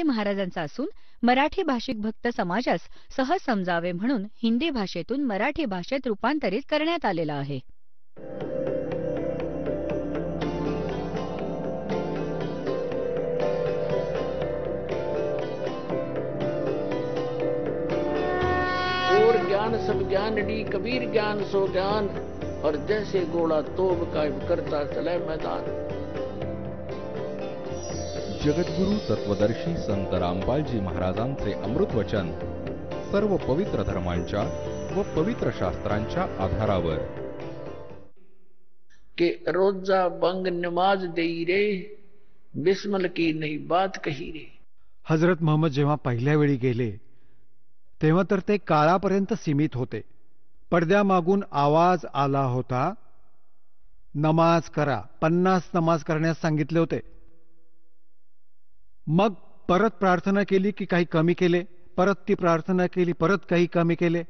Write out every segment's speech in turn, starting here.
महाराजांचा असून मराठी भाषिक भक्त समाजास सहज समजावे म्हणून हिंदी भाषेतून मराठी भाषेत रूपांतरित करण्यात आलेला आहे. और ज्ञान सब ज्ञानड़ी कबीर ज्ञान सो ज्ञान और जैसे गोला तोब कायम करता चले मैदान. जगद्गुरु तत्वदर्शी संत रामपालजी महाराजांचे अमृत वचन सर्व पवित्र धर्मांच्या व पवित्र शास्त्रांच्या आधारावर. के रोजा बंग नमाज देई रे बिस्मल की नई बात कही रे. हजरत मोहम्मद जेव्हा पहिल्या वेळी गेले तेव्हा तर ते काळापर्यंत सीमित होते. पडद्यामागून आवाज आला होता, नमाज करा. 50 नमाज करण्यास सांगितले होते. मग परत प्रार्थना केली की काही कमी केले, परत ती प्रार्थना केली, परत काही कमी केले.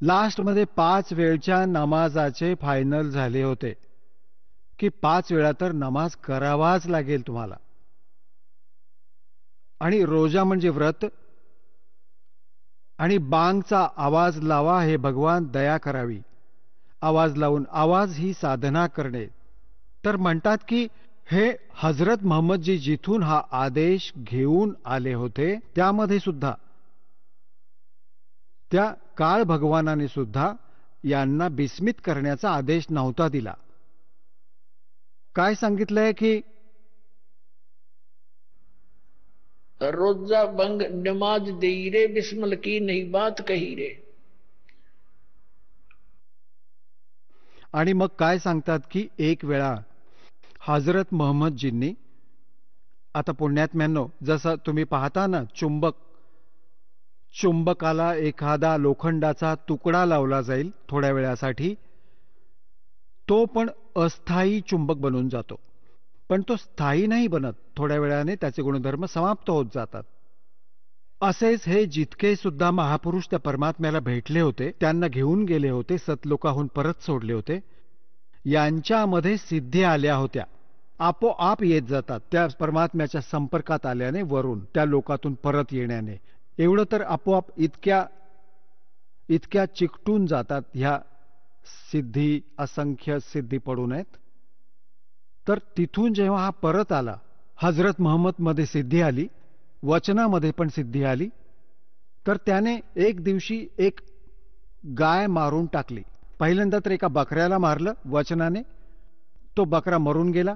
लास्टमध्ये 5 वेळच्या नमाजाचे फायनल झाले होते की 5 वेळा तर नमाज करावाच लागेल तुम्हाला. आणि रोजा म्हणजे व्रत आणि बांगचा आवाज लावा हे भगवान दया करावी. आवाज लावून आवाज ही साधना करणे. तर म्हणतात की हे हजरत मोहम्मदजी जिथून हा आदेश घेऊन आले होते त्यामध्ये सुद्धा त्या काळ भगवानाने सुद्धा यांना बिस्मित करण्याचा आदेश नव्हता दिला. काय सांगितलंय की रोजा बंग नमाज देई रे बिस्मल की नई बात कही रे. आणि मग काय सांगतात की एक वेळा हजरत मोहम्मदजींनी, आता पुण्यात्म्यांनो, जसं तुम्ही पाहता ना चुंबकाला एखादा लोखंडाचा तुकडा लावला जाईल थोड्या वेळासाठी, तो पण अस्थायी चुंबक बनून जातो. पण तो स्थायी नाही बनत, थोड्या वेळाने त्याचे गुणधर्म समाप्त होत जातात. असेच हे जितके सुद्धा महापुरुष त्या परमात्म्याला भेटले होते, त्यांना घेऊन गेले होते, सतलोकाहून परत सोडले होते, यांच्यामध्ये सिद्धी आल्या होत्या. आपोआप येत जातात त्या परमात्म्याच्या संपर्कात आल्याने, वरून त्या लोकातून परत येण्याने. एवढं तर आपोआप इतक्या चिकटून जातात ह्या सिद्धी, असंख्य सिद्धी पडून आहेत. तर तिथून जेव्हा हा परत आला, हजरत मोहम्मदमध्ये सिद्धी आली, वचनामध्ये पण सिद्धी आली. तर त्याने एक दिवशी एक गाय मारून टाकली. पहिल्यांदा तर एका बकऱ्याला मारलं वचनाने, तो बकरा मरून गेला.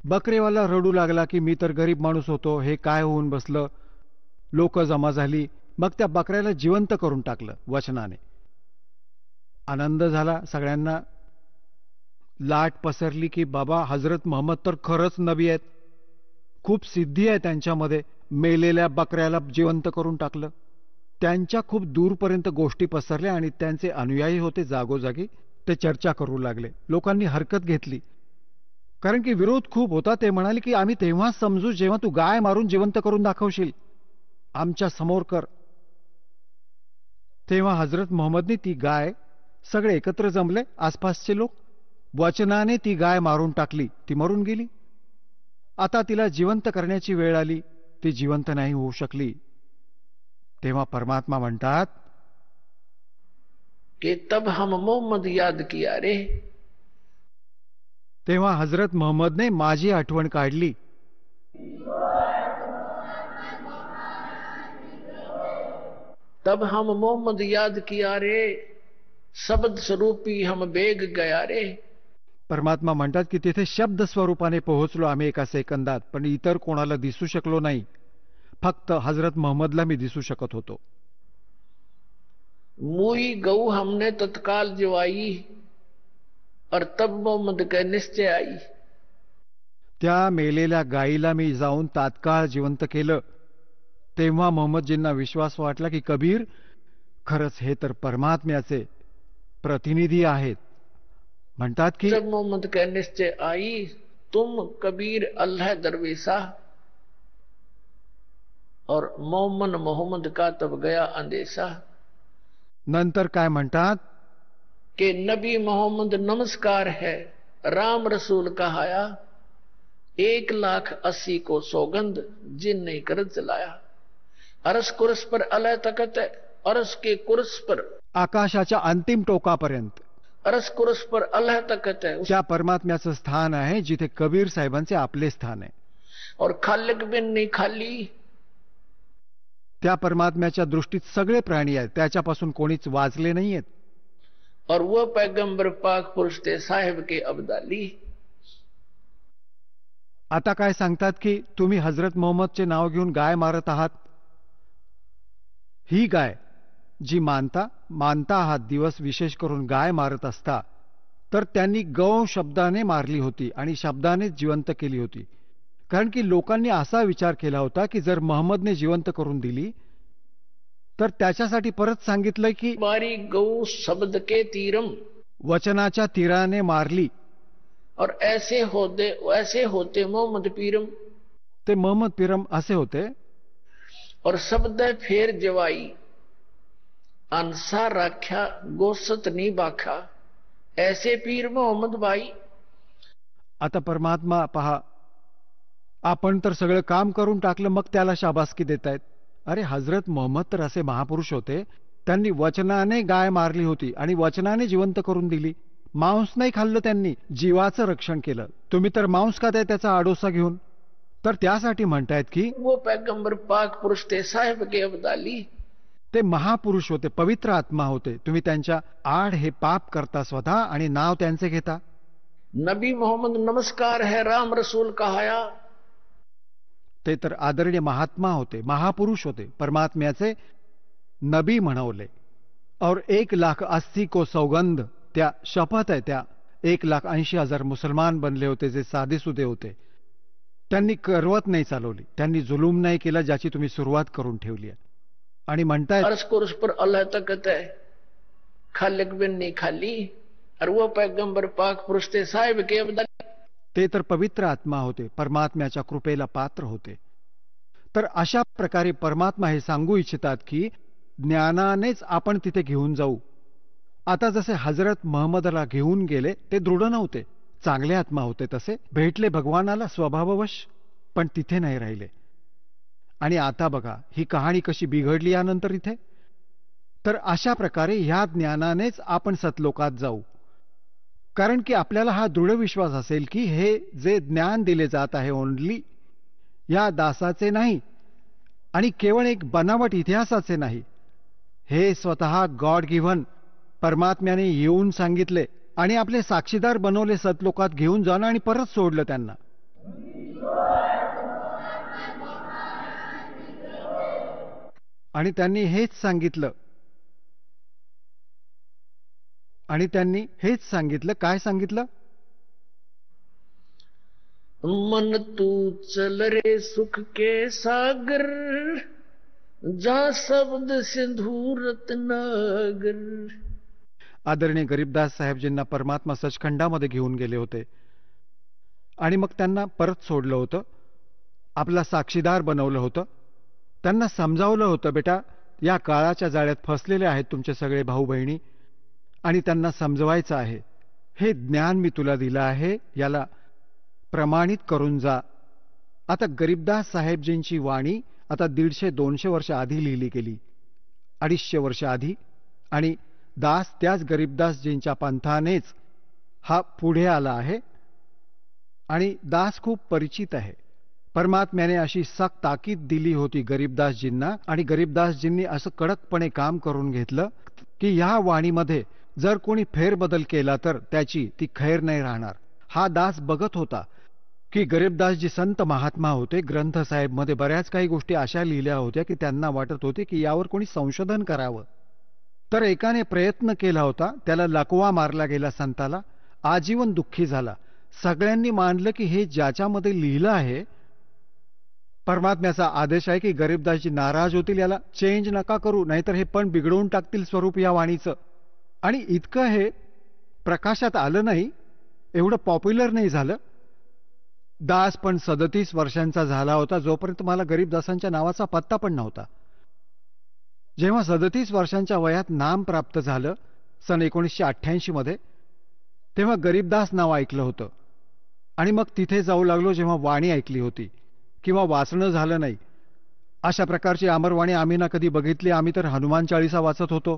बकरेवाला रडू लागला की मी तर गरीब माणूस होतो, हे काय होऊन बसलं. लोक जमा झाली. मग त्या बकऱ्याला जिवंत करून टाकलं वचनाने. आनंद झाला सगळ्यांना. लाट पसरली की बाबा हजरत मोहम्मद तर खरंच नबी आहेत, खूप सिद्धी आहे त्यांच्यामध्ये. मेलेल्या बकऱ्याला जिवंत करून टाकलं. त्यांच्या खूप दूरपर्यंत गोष्टी पसरल्या आणि त्यांचे अनुयायी होते जागोजागी, ते चर्चा करू लागले. लोकांनी हरकत घेतली, कारण की विरोध खूप होता. ते म्हणाले की आम्ही तेव्हाच समजू जेव्हा तू गाय मारून जिवंत करून दाखवशील, आमच्या समोर कर. तेव्हा हजरत मोहम्मदने ती गाय, सगळे एकत्र जमले आसपासचे लोक, वचनाने ती गाय मारून टाकली. ती मरून गेली. आता तिला जिवंत करण्याची वेळ आली, ती जिवंत नाही होऊ शकली. तेव्हा परमात्मा म्हणतात कि तब हम मोहम्मद याद किया रे. तेव्हा हजरत मोहम्मदने माझी आठवण काढली. तब हम मोहम्मद याद किया रे शब्द स्वरूपी हम बेग गया रे. परमात्मा म्हणतात की तिथे शब्द स्वरूपाने पोहोचलो आम्ही एका सेकंदात, पण इतर कोणाला दिसू शकलो नाही. फक्त हजरत मोहम्मदला मी दिसू शकत होतो. मुई गऊ हमने तत्काल जिवाई और तब मोहम्मद के निश्चय आई. त्या मेलेल्या गायीला मी जाऊन तात्काळ जिवंत केलं. तेव्हा मोहम्मदजींना विश्वास वाटला की कबीर खरंच हे तर परमात्म्याचे प्रतिनिधी आहेत. म्हणतात की जब मोहम्मद के निश्चय आई तुम कबीर अल्लाह दरवेशा और मोहम्मद का तब गया अंदेशा. नंतर काय म्हणतात कि नबी मोहम्मद नमस्कार है राम रसूल कहाया 1,80,000 को सौगंध जिनने कर चलाया। अरस कुरस पर अलह तकत है, अरस के कुरस पर, आकाशाच्या अंतिम टोकापर्यंत अरस कुरस पर अलह तकत है। त्या परमात्म्याचं स्थान आहे जिथे कबीर साहेबांचे आपले स्थान आहे। और खालिक बिन नहीं खाली, त्या परमात्म्याच्या दृष्टीत सगळे प्राणी आहेत, त्याच्यापासून कोणीच वाचले नाहीयेत। और वो पैगंबर पाक पुरुष थे साहेब के अब्दाली। आता काय सांगतात की तुम्ही हजरत मोहम्मदचे नाव घेऊन गाय मारत आहात। ही गाय जी मानता आहात दिवस विशेष करून गाय मारत असता, तर त्यांनी गौ शब्दाने मारली होती आणि शब्दानेच जिवंत केली होती। कारण की लोकांनी असा विचार केला होता की जर मोहम्मदने जिवंत करून दिली तर त्याच्यासाठी परत सांगितलंय की मारी गौ शब्द के तीरम, वचनाच्या तीराने मारली। और ऐसे होते मोहम्मद पीरम, ते मोहम्मद पीरम असे होते। और शब्द फेर जवाई, अनसा राख्या गोसत नी बाखा, ऐसे पीर मोहम्मद भाई। आता परमात्मा पहा, आपण तर सगळं काम करून टाकलं, मग त्याला शाबासकी देतायत। अरे हजरत मोहम्मद तर असे महापुरुष होते, त्यांनी वचनाने गाय मारली होती आणि वचनाने जिवंत करून दिली। मांस नाही खाल्लं, त्यांनी जीवाचं रक्षण केलं। तुम्ही तर मांस खाताय त्याचा आडोसा घेऊन। तर त्यासाठी म्हणतायत की वो पैगंबर पाक पुरुष थे साहेब के अब्दाली, ते महापुरुष होते, पवित्र आत्मा होते। तुम्ही त्यांच्या आड हे पाप करता स्वतः आणि नाव त्यांचे घेता। नबी मोहम्मद नमस्कार है राम रसूल कहाया। ते तर आदरणीय महात्मा होते, महापुरुष होते, परमात्म्याचे नबी म्हणवले। और 1,80,000 को सौगंध, त्या शपथ आहे, त्या 1,80,000 मुसलमान बनले होते जे साधेसुधे होते। त्यांनी करवत नाही चालवली, त्यांनी जुलूम नाही केला ज्याची तुम्ही सुरुवात करून ठेवली आहे। आणि म्हणतायत अरस कुरस पर अल्लाह तकत है, खालिक बिन नहीं खाली, और वो पैगंबर पाक पुरुष थे साहिब के अब्दाली। ते तर पवित्र आत्मा होते, परमात्म्याच्या कृपेला पात्र होते। तर अशा प्रकारे परमात्मा हे सांगू इच्छितात की ज्ञानानेच आपण तिथे घेऊन जाऊ। आता जसे हजरत मोहम्मदला घेऊन गेले ते दृढ नव्हते, चांगले आत्मा होते, तसे भेटले भगवानाला स्वभाववश, पण तिथे नाही राहिले। आणि आता बघा ही कहाणी कशी बिघडली यानंतर इथे। तर अशा प्रकारे ह्या ज्ञानानेच आपण सतलोकात जाऊ, कारण की आपल्याला हा दृढ विश्वास असेल की हे जे ज्ञान दिले जात आहे ओनली या दासाचे नाही आणि केवळ एक बनावट इतिहासाचे नाही, हे स्वतः गॉड गिव्हन परमात्म्याने येऊन सांगितले आणि आपले साक्षीदार बनवले, सतलोकात घेऊन जाणं आणि परत सोडलं त्यांना। आणि त्यांनी हेच सांगितलं, काय सांगितलं? मन तू चल रे सुख के सागर, जा शब्द सिंधू रत्नागर। आदरणीय गरीबदास साहेबजींना परमात्मा सचखंडामध्ये घेऊन गेले होते आणि मग त्यांना परत सोडलं होतं, आपला साक्षीदार बनवलं होतं, त्यांना समजावलं होतं, बेटा या काळाच्या जाळ्यात फसलेले आहेत तुमचे सगळे भाऊ बहिणी आणि त्यांना समजवायचं आहे। हे ज्ञान मी तुला दिलं आहे, याला प्रमाणित करून जा। आता गरीबदास साहेबजींची वाणी आता 150-200 वर्ष आधी लिहिली गेली, 250 वर्ष आधी, आणि दास त्याच गरीबदासजींच्या पंथानेच हा पुढे आला आहे आणि दास खूप परिचित आहे। परमात्म्याने अशी सक्त ताकीद दिली होती गरीबदासजींना आणि गरीबदासजींनी असं कडकपणे काम करून घेतलं की ह्या वाणीमध्ये जर कोणी फेरबदल केला तर त्याची ती खैर नाही राहणार। हा दास बघत होता की गरीबदासजी संत महात्मा होते, ग्रंथ साहेब मध्ये बऱ्याच काही गोष्टी अशा लिहिल्या होत्या की त्यांना वाटत होते की यावर कोणी संशोधन करावं। तर एकाने प्रयत्न केला होता, त्याला लकवा मारला गेला संताला, आजीवन दुःखी झाला। सगळ्यांनी मानलं की हे ज्याच्यामध्ये लिहिलं आहे परमात्म्याचा आदेश आहे की गरीबदासजी नाराज होतील, याला चेंज नका करू, नाहीतर हे पण बिघडवून टाकतील स्वरूप या वाणीचं। आणि इतकं हे प्रकाशात आलं नाही, एवढं पॉप्युलर नाही झालं। दास पण 37 वर्षांचा झाला होता जोपर्यंत मला गरीबदासांच्या नावाचा पत्ता पण नव्हता। जेव्हा 37 वर्षांच्या वयात नाम प्राप्त झालं सन 1988 मध्ये, तेव्हा गरीबदास नाव ऐकलं होतं आणि मग तिथे जाऊ लागलो जेव्हा वाणी ऐकली होती किंवा वाचणं झालं नाही. अशा प्रकारची अमरवाणी आम्ही ना कधी बघितली. आम्ही तर हनुमान चाळीसा वाचत होतो.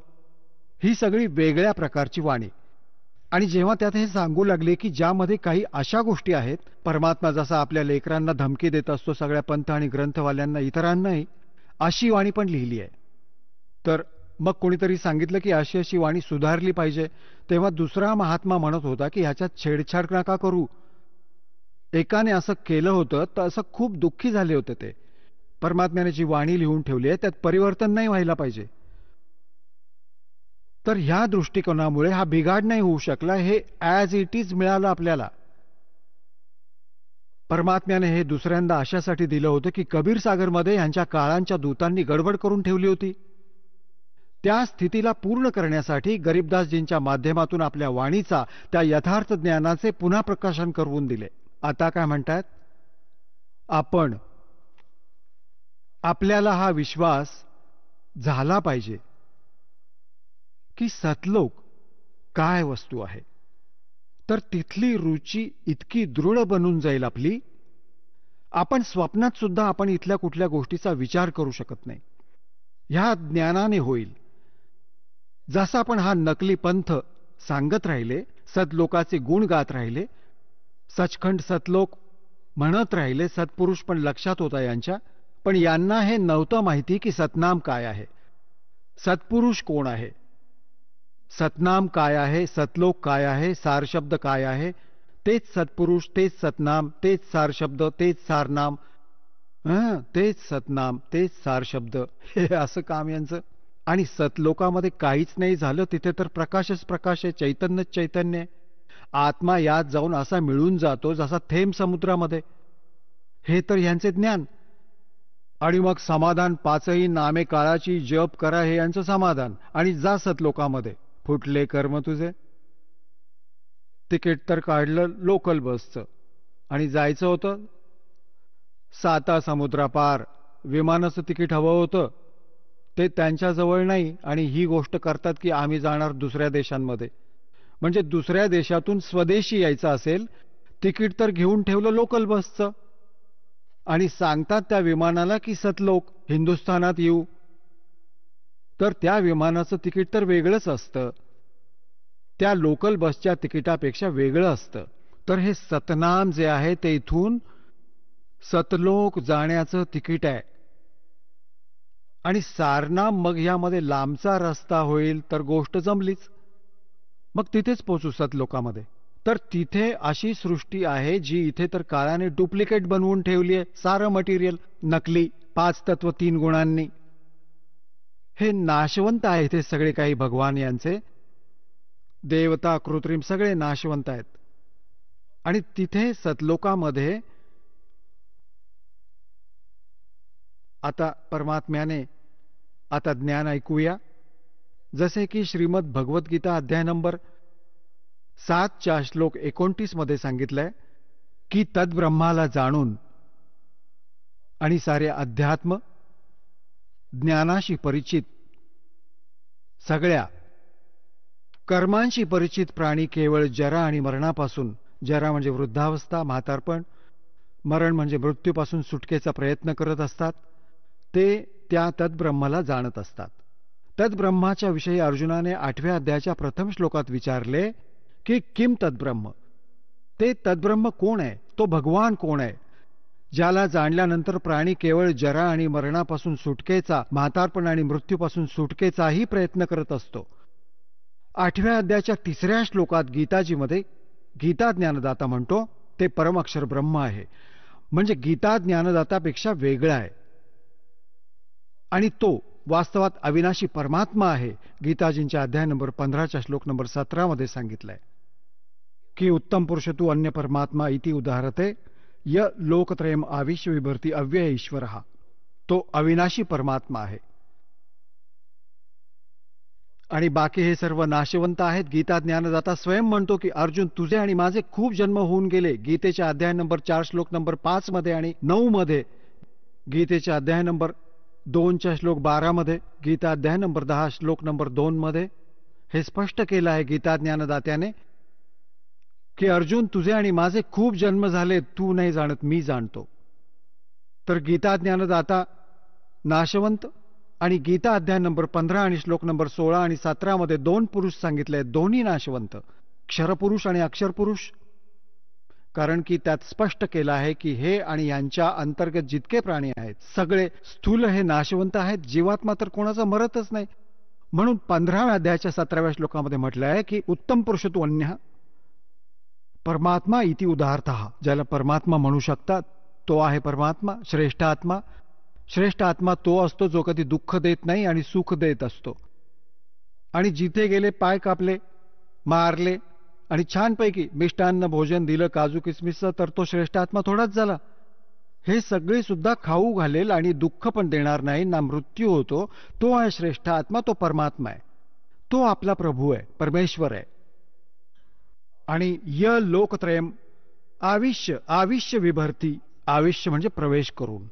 ही सगळी वेगळ्या प्रकारची वाणी. आणि जेव्हा त्यात हे सांगू लागले की ज्यामध्ये काही अशा गोष्टी आहेत, परमात्मा जसा आपल्या लेकरांना धमकी देत असतो सगळ्या पंथ आणि ग्रंथवाल्यांना, इतरांनाही, अशी वाणी पण लिहिली आहे. तर मग कोणीतरी सांगितलं की अशी अशी वाणी सुधारली पाहिजे. तेव्हा दुसरा महात्मा म्हणत होता की ह्याच्यात छेडछाड नका करू. एकाने असं केलं होतं तर असं खूप दुःखी झाले होते ते. परमात्म्याने जी वाणी लिहून ठेवली आहे त्यात परिवर्तन नाही व्हायला पाहिजे. तर ह्या दृष्टिकोनामुळे हा बिघाड नाही होऊ शकला. हे ॲज इट इज मिळालं आपल्याला. परमात्म्याने हे दुसऱ्यांदा अशासाठी दिलं होतं की कबीर सागरमध्ये यांच्या काळांच्या दूतांनी गडबड करून ठेवली होती. त्या स्थितीला पूर्ण करण्यासाठी गरीबदासजींच्या माध्यमातून आपल्या वाणीचा, त्या यथार्थ ज्ञानाचे पुन्हा प्रकाशन करून दिले. आता काय म्हणतात? आपल्याला हा विश्वास झाला पाहिजे की सतलोक काय वस्तू आहे. तर तिथली रुची इतकी दृढ बनून जाईल आपली, आपण स्वप्नात सुद्धा आपण इथल्या कुठल्या गोष्टीचा विचार करू शकत नाही. ह्या ज्ञानाने होईल. जसा आपण हा नकली पंथ सांगत राहिले, सतलोकाचे गुण गात राहिले, सचखंड सतलोक म्हणत राहिले, सत्पुरुष पण लक्षात होता यांच्या, पण यांना हे नव्हतं माहिती की सतनाम काय आहे, सत्पुरुष कोण आहे, सतनाम काय आहे, सतलोक काय आहे, सारशब्द काय आहे. तेच सत्पुरुष, तेच सतनाम, तेच सारशब्द, तेच सारनाम, तेच सतनाम, तेच सारशब्द. हे असं काम यांचं. आणि सतलोकामध्ये काहीच नाही झालं. तिथे तर प्रकाशच प्रकाश आहे, चैतन्यच चैतन्य आहे. आत्मा यात जाऊन असा मिळून जातो जसा थेंब समुद्रामध्ये. हे तर यांचे ज्ञान. आणि मग समाधान, पाचही नामे काळाची जप करा, हे यांचं समाधान. आणि जा सतलोकामध्ये. फुटले कर्म तुझे. तिकीट तर काढलं लोकल बसचं आणि जायचं होतं 7 समुद्रापार. विमानाचं तिकीट हवं होतं, ते त्यांच्याजवळ नाही. आणि ही गोष्ट करतात की आम्ही जाणार दुसऱ्या देशांमध्ये. म्हणजे दुसऱ्या देशातून स्वदेशी यायचं असेल, तिकीट तर घेऊन ठेवलं लोकल बसचं. आणि सांगतात त्या विमानाला की सतलोक हिंदुस्थानात येऊ. तर त्या विमानाचं तिकीट तर वेगळंच असतं, त्या लोकल बसच्या तिकिटापेक्षा वेगळं असतं. तर हे सतनाम जे आहे ते इथून सतलोक जाण्याचं तिकीट आहे. आणि सारनाम मग ह्यामध्ये लांबचा रस्ता होईल तर गोष्ट जमलीच. मग तिथेच पोचू सतलोकामध्ये. तर तिथे अशी सृष्टी आहे जी इथे तर काळाने डुप्लिकेट बनवून ठेवली आहे. सारं मटेरियल नकली, 5 तत्व 3 गुणांनी. हे नाशवंत आहे इथे सगळे काही. भगवान यांचे देवता, कृत्रिम सगळे नाशवंत आहेत. आणि तिथे सतलोकामध्ये आता परमात्म्याने आता ज्ञान ऐकूया. जसे की श्रीमद भगवद्गीता अध्याय नंबर 7 श्लोक 29 मध्ये सांगितलंय की तद्ब्रह्माला जाणून आणि सारे अध्यात्म ज्ञानाशी परिचित, सगळ्या कर्मांशी परिचित प्राणी केवळ जरा आणि मरणापासून, जरा म्हणजे वृद्धावस्था, म्हातारपण, मरण म्हणजे मृत्यूपासून सुटकेचा प्रयत्न करत असतात. ते त्या तद्ब्रह्माला जाणत असतात. तद्ब्रह्माच्या विषयी अर्जुनाने 8व्या अध्यायाच्या प्रथम श्लोकात विचारले की किम तद्ब्रह्म. ते तद्ब्रह्म कोण आहे, तो भगवान कोण आहे, ज्याला जाणल्यानंतर प्राणी केवळ जरा आणि मरणापासून सुटकेचा, म्हातारपण आणि मृत्यूपासून सुटकेचाही प्रयत्न करत असतो. 8व्या अध्यायाच्या 3ऱ्या श्लोकात गीताजीमध्ये गीता ज्ञानदाता म्हणतो ते परमाक्षर ब्रह्म आहे. म्हणजे गीता ज्ञानदातापेक्षा वेगळा आहे. आणि तो वास्तवात अविनाशी परमात्मा आहे. गीताजींच्या अध्याय नंबर 15 श्लोक नंबर 17 मध्ये सांगितलंय की उत्तम पुरुष तू अन्य परमात्मा इति उदाहरते य लोकत्रयम आविश्य विभर्ती अव्यय ईश्वर. तो अविनाशी परमात्मा आहे. आणि बाकी हे सर्व नाशवंत आहेत. गीता ज्ञानदाता स्वयं म्हणतो की अर्जुन, तुझे आणि माझे खूप जन्म होऊन गेले. गीतेच्या अध्याय नंबर 4 श्लोक नंबर 5 मध्ये आणि 9 मध्ये, गीतेच्या अध्याय नंबर 2 श्लोक 12 मध्ये, गीता अध्याय नंबर 10 श्लोक नंबर 2 मध्ये हे स्पष्ट केलं आहे गीता ज्ञानदात्याने की अर्जुन, तुझे आणि माझे खूप जन्म झाले, तू नाही जाणत, मी जाणतो. तर गीता ज्ञानदाता नाशवंत आणि गीता अध्याय नंबर 15 आणि श्लोक नंबर 16 आणि 17 मध्ये 2 पुरुष सांगितले, दोन्ही नाशवंत, क्षरपुरुष आणि अक्षरपुरुष. कारण की त्यात स्पष्ट केलं आहे की हे आणि यांच्या अंतर्गत जितके प्राणी आहेत सगळे स्थूल हे नाशवंत आहेत, जीवात्मा तर कोणाचा मरतच नाही. म्हणून 15व्या अध्यायाच्या 17व्या श्लोकामध्ये म्हटलं आहे की उत्तम पुरुषत्व अन्य परमात्मा इति उदाहरतः. ज्याला परमात्मा म्हणू शकतात तो आहे परमात्मा, श्रेष्ठ आत्मा. श्रेष्ठ आत्मा तो असतो जो कधी दुःख देत नाही आणि सुख देत असतो. आणि जिथे गेले पाय कापले, मारले आणि छानपैकी मिष्टान्न भोजन दिलं काजू किसमिसचं, तर तो श्रेष्ठ आत्मा थोडाच झाला. हे सगळे सुद्धा खाऊ घालेल आणि दुःख पण देणार नाही, ना मृत्यू होतो. तो आहे श्रेष्ठ आत्मा, तो परमात्मा आहे, तो आपला प्रभू आहे, परमेश्वर आहे. आणि य लोकत्रयम आविष्य, आविष्य विभरती, आविष्य म्हणजे प्रवेश करून.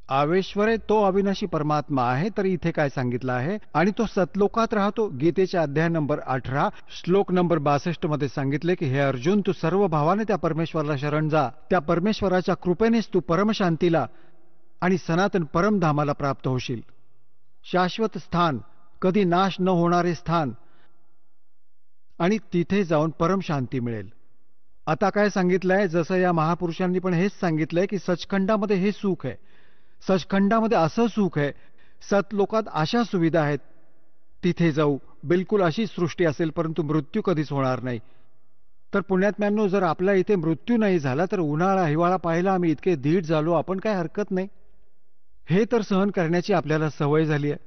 आवेश्वर आहे तो अविनाशी परमात्मा आहे. तर इथे काय सांगितलं आहे, आणि तो सतलोकात राहतो. गीतेच्या अध्याय नंबर 18 श्लोक नंबर 62 मध्ये सांगितले की हे अर्जुन, तू सर्व भावाने त्या परमेश्वराला शरण जा. त्या परमेश्वराच्या कृपेनेच तू परमशांतीला आणि सनातन परमधामाला प्राप्त होशील. शाश्वत स्थान, कधी नाश न होणारे स्थान, आणि तिथे जाऊन परमशांती मिळेल. आता काय सांगितलंय, जसं या महापुरुषांनी पण हेच सांगितलंय की सचखंडामध्ये हे सुख आहे, सचखंडामध्ये असं सुख आहे, सतलोकात अशा सुविधा आहेत, तिथे जाऊ. बिलकुल अशी सृष्टी असेल, परंतु मृत्यू कधीच होणार नाही. तर पुण्यात्म्यांनो, जर आपल्या इथे मृत्यू नाही झाला तर उन्हाळा हिवाळा पाहिला आम्ही इतके धीट झालो, आपण काय हरकत नाही. हे तर सहन करण्याची आपल्याला सवय झाली आहे.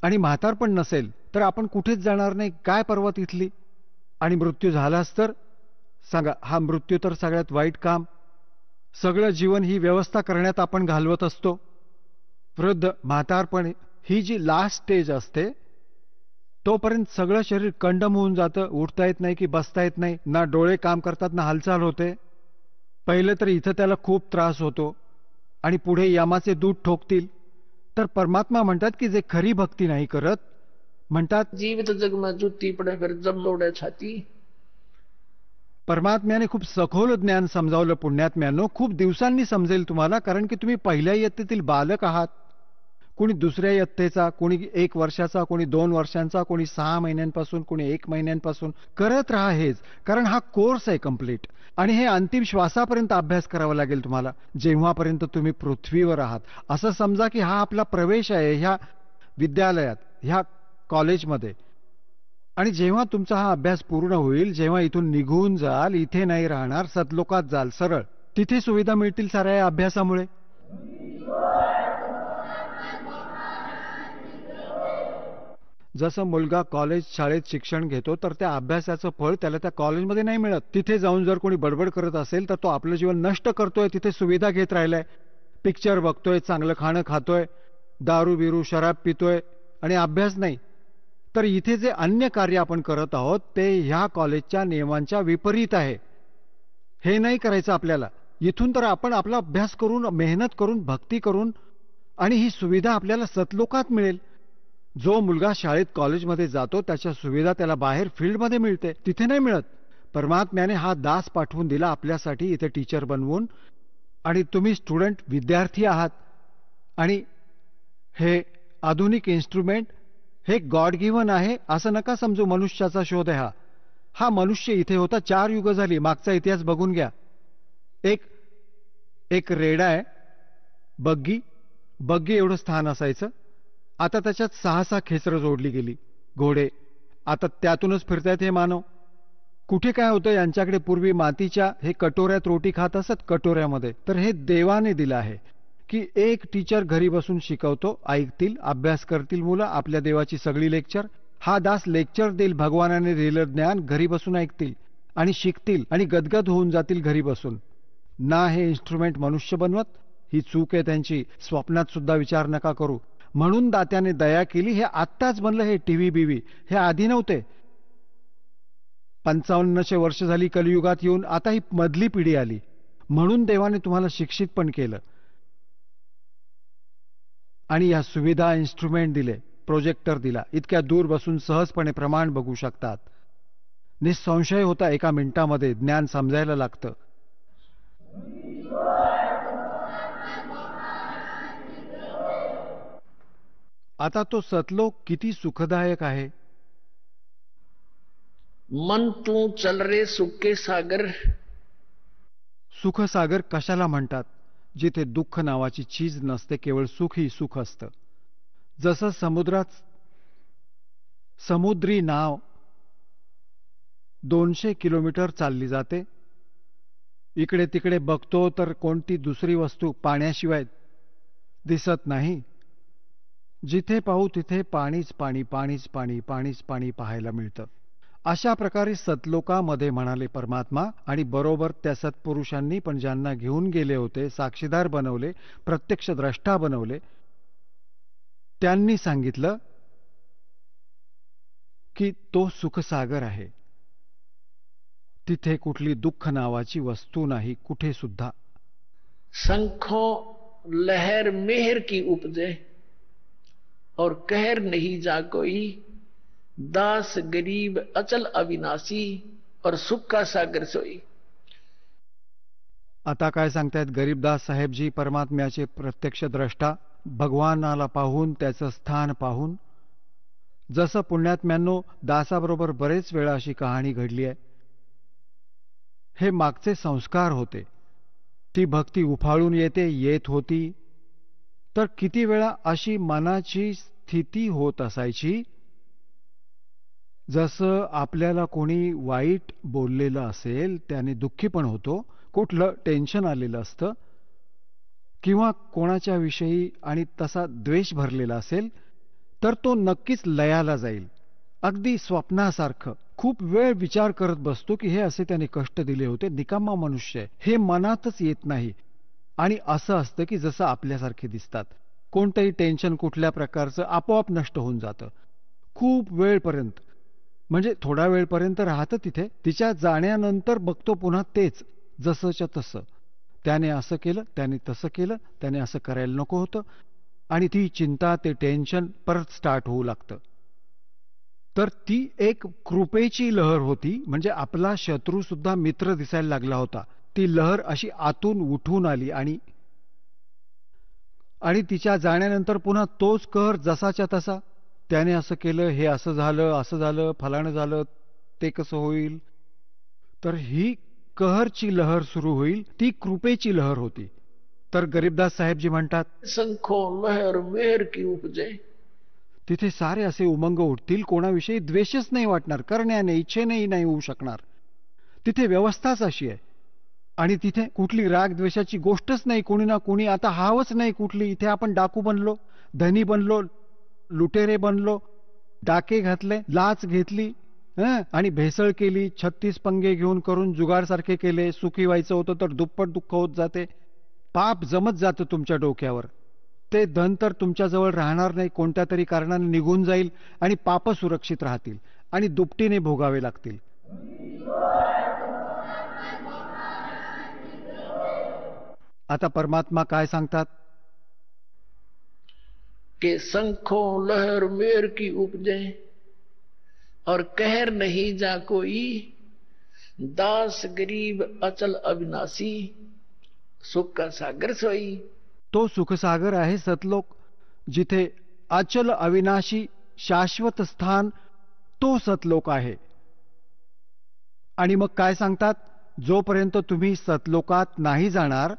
आणि म्हातारपण नसेल तर आपण कुठेच जाणार नाही, काय परवा तिथली. आणि मृत्यू झालाच तर सांगा, हा मृत्यू तर सगळ्यात वाईट काम. सगळं जीवन ही व्यवस्था करण्यात आपण घालवत असतो. वृद्ध म्हातारपण ही जी लास्ट स्टेज असते, तोपर्यंत सगळं शरीर कंडम होऊन जातं, उठता येत नाही की बसता येत नाही, ना डोळे काम करतात ना हालचाल होते. पहिलं तर इथं त्याला खूप त्रास होतो आणि पुढे यमाचे दूध ठोकतील. तर परमात्मा म्हणतात की जे खरी भक्ती नाही करत, म्हणतात जीवित जगमा जुती पडे फिर जमलोड्या छाती. परमात्म्याने खूप सखोल ज्ञान समजावलं पुण्यात्म्यानो, खूप दिवसांनी समजेल तुम्हाला. कारण की तुम्ही पहिल्या इयत्तेतील बालक आहात, कोणी दुसऱ्या इयत्तेचा, कोणी 1 वर्षाचा, कोणी 2 वर्षांचा, कोणी 6 महिन्यांपासून, कोणी 1 महिन्यांपासून करत राहा हेच. कारण हा कोर्स आहे कम्प्लीट, आणि हे अंतिम श्वासापर्यंत अभ्यास करावा लागेल तुम्हाला, जेव्हापर्यंत तुम्ही पृथ्वीवर आहात. असं समजा की हा आपला प्रवेश आहे ह्या विद्यालयात, ह्या कॉलेजमध्ये. आणि जेव्हा तुमचा हा अभ्यास पूर्ण होईल, जेव्हा इथून निघून जाल, इथे नाही राहणार, सतलोकात जाल सरळ, तिथे सुविधा मिळतील साऱ्या या अभ्यासामुळे. जसं मुलगा कॉलेज शाळेत शिक्षण घेतो, तर त्या अभ्यासाचं फळ त्याला त्या कॉलेजमध्ये नाही मिळत. तिथे जाऊन जर कोणी बडबड करत असेल तर तो आपलं जीवन नष्ट करतोय. तिथे सुविधा घेत राहिलाय, पिक्चर बघतोय, चांगलं खाणं खातोय, दारू बिरू शराब पितोय, आणि अभ्यास नाही. तर इथे जे अन्य कार्य आपण करत आहोत ते ह्या कॉलेजच्या नियमांच्या विपरीत आहे. हे नाही करायचं आपल्याला. इथून तर आपण आपला अभ्यास करून, मेहनत करून, भक्ती करून, आणि ही सुविधा आपल्याला सतलोकात मिळेल. जो मुलगा शाळेत कॉलेजमध्ये जातो त्याच्या सुविधा त्याला बाहेर फील्डमध्ये मिळते, तिथे नाही मिळत. परमात्म्याने हा दास पाठवून दिला आपल्यासाठी इथे टीचर बनवून. आणि तुम्ही स्टुडंट विद्यार्थी आहात, आणि हे आधुनिक इन्स्ट्रुमेंट हे गॉड गिव्हन आहे असं नका समजू. मनुष्याचा शोध आहे हा मनुष्य इथे होता 4 युग झाली. मागचा इतिहास बघून घ्या. एक रेडा आहे, बग्गी एवढं स्थान असायचं. आता त्याच्यात 6-6 खेचरं जोडली गेली, घोडे. आता त्यातूनच फिरतायत हे मानव. कुठे काय होतं, यांच्याकडे पूर्वी मातीच्या हे कटोऱ्यात रोटी खात असत, कटोऱ्यामध्ये. तर हे देवाने दिलं आहे की एक टीचर घरी बसून शिकवतो, ऐकतील, अभ्यास करतील मुलं आपल्या देवाची सगळी लेक्चर. हा दास लेक्चर देईल, भगवानाने दिलं ज्ञान घरी बसून ऐकतील आणि शिकतील आणि गदगद होऊन जातील घरी बसून. ना हे इन्स्ट्रुमेंट मनुष्य बनवत, ही चूक आहे त्यांची. स्वप्नात सुद्धा विचार नका करू. म्हणून दात्याने दया केली. हे आत्ताच बनलं हे टीव्ही बीव्ही, हे आधी नव्हते. 5500 वर्ष झाली कलियुगात येऊन, आता ही मधली पिढी आली. म्हणून देवाने तुम्हाला शिक्षित पण केलं आणि या सुविधा, इन्स्ट्रुमेंट दिले, प्रोजेक्टर दिला. इतक्या दूर बसून सहजपणे प्रमाण बघू शकतात. निसंशय होता एका मिनिटामध्ये ज्ञान समजायला लागतं. आता तो सतलोक किती सुखदायक आहे. मन तू चल रे सुखे सागर. सुखसागर कशाला म्हणतात? जिथे दुःख नावाची चीज नसते, केवळ सुख ही सुख असतं. जसं समुद्रात समुद्री नाव 200 किलोमीटर चालली जाते, इकडे तिकडे बघतो तर कोणती दुसरी वस्तू पाण्याशिवाय दिसत नाही. जिथे पाहू तिथे पाणीच पाणी, पाणीच पाणी, पाणीच पाणी पाहायला मिळतं. अशा प्रकारे सतलोकामध्ये म्हणाले परमात्मा. आणि बरोबर त्या सत्पुरुषांनी पण ज्यांना घेऊन गेले होते, साक्षीदार बनवले, प्रत्यक्ष द्रष्टा बनवले, त्यांनी सांगितलं की तो सुखसागर आहे. तिथे कुठली दुःख नावाची वस्तू नाही, कुठे सुद्धा. शंखों लहर मेहर की उपजे और कहर नहीं जा कोई. दास गरीब अचल अविनाशी और सुख का सागर सोई. आता काय सांगतायत गरीबदास साहेबजी, परमात्म्याचे प्रत्यक्ष द्रष्टा, भगवानाला पाहून, त्याचं स्थान पाहून. जसं पुण्यात्म्यांनो दासाबरोबर बरेच वेळा अशी कहाणी घडली आहे. हे मागचे संस्कार होते. ती भक्ती उफाळून येत होती. तर किती वेळा अशी मनाची स्थिती होत असायची, जसं आपल्याला कोणी वाईट बोललेलं असेल त्याने दुःखी पण होतो, कुठलं टेन्शन आलेलं असतं, किंवा कोणाच्या विषयी आणि तसा द्वेष भरलेला असेल तर तो नक्कीच लयाला जाईल. अगदी स्वप्नासारखं खूप वेळ विचार करत बसतो की हे असे त्याने कष्ट दिले होते, निकामा मनुष्य आहे, हे मनातच येत नाही. आणि असं असतं की जसं आपल्यासारखे दिसतात, कोणतंही टेन्शन कुठल्या प्रकारचं आपोआप नष्ट होऊन जातं. खूप वेळपर्यंत, म्हणजे थोडा वेळपर्यंत राहतं तिथे. तिच्या जाण्यानंतर बघतो पुन्हा तेच जसंच्या तसं. त्याने असं केलं, त्याने तसं केलं, त्याने असं करायला नको होतं, आणि ती चिंता, ते टेन्शन परत स्टार्ट होऊ लागतं. तर ती एक कृपेची लहर होती. म्हणजे आपला शत्रू सुद्धा मित्र दिसायला लागला होता. ती लहर अशी आतून उठून आली आणि तिच्या जाण्यानंतर पुन्हा तोच कहर जसाच्या तसा. त्याने असं केलं, हे असं झालं, फलाणं झालं, ते कसं होईल. तर ही कहरची लहर सुरू होईल, ती कृपेची लहर होती. तर गरीबदास साहेबजी म्हणतात, शंखों लहर मेहर की उपजे. तिथे सारे असे उमंग उठतील, कोणाविषयी द्वेषच नाही वाटणार, करण्याने इच्छेनेही नाही होऊ शकणार. तिथे व्यवस्थाच अशी आहे. आणि तिथे कुठली राग द्वेषाची गोष्टच नाही. कोणी ना कोणी आता हावच नाही कुठली. इथे आपण डाकू बनलो, धनी बनलो, लुटेरे बनलो, डाके घातले, लाच घेतली, आणि भेसळ केली, 36 पंगे घेऊन करून जुगारसारखे केले. सुखी व्हायचं होतं तर दुप्पट दुःख होत जाते. पाप जमत जातं तुमच्या डोक्यावर. ते धन तर तुमच्याजवळ राहणार नाही, कोणत्या तरी कारणाने निघून जाईल, आणि पाप सुरक्षित राहतील आणि दुपटीने भोगावे लागतील. आता परमात्मा काय सांगतात कि शंखों लहर मेहर की उपजे और कहर नहीं जा कोई. दास गरीब अचल अविनाशी सुख का सागर सोई. तो सुखसागर आहे सतलोक, जिथे अचल अविनाशी शाश्वत स्थान, तो सतलोक आहे. आणि मग काय सांगतात, जोपर्यंत तुम्ही सतलोकात नाही जाणार,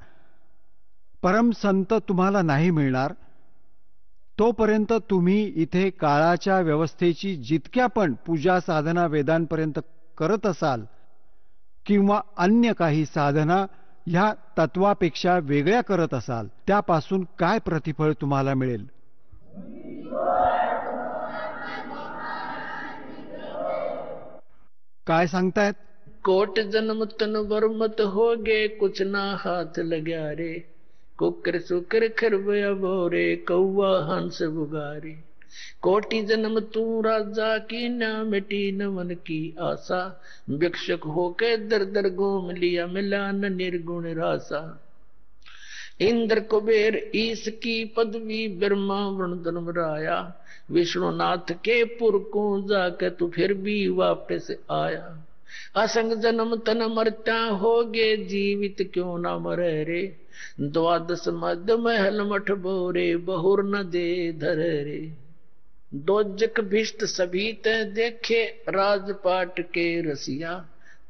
परमसंत तुम्हाला नाही मिळणार, तोपर्यंत तुम्ही इथे काळाच्या व्यवस्थेची जितक्या पण पूजा साधना वेदांपर्यंत करत असाल, किंवा अन्य काही साधना ह्या तत्वापेक्षा वेगळ्या करत असाल, त्यापासून काय प्रतिफळ तुम्हाला मिळेल. काय सांगतायत, कोट जन्म तन बरमत हो गे कुछ ना हाथ लग्या रे. कुकर सुकर खरबया बोरे कौवा हंस बुगारे. कोटि जन्म तू राजा की ना मिटी न मन की आशा. भिक्षक होके दर दर घूम लिया मिला न निर्गुण रासा. इंद्र कुबेर ईश की पदवी ब्रह्मा वर्ण धर्मराया. विष्णुनाथ के पुर को जाके तू फिर भी वापस आया. असंग जन्म तन मरत्या होगे, जीवित क्यों ना मरे रे। द्वादश मद महल मठ बोरे, बहुर न दे धर रे। दोजक भिष्ट सभी ते देखे, राजपाट के रसिया।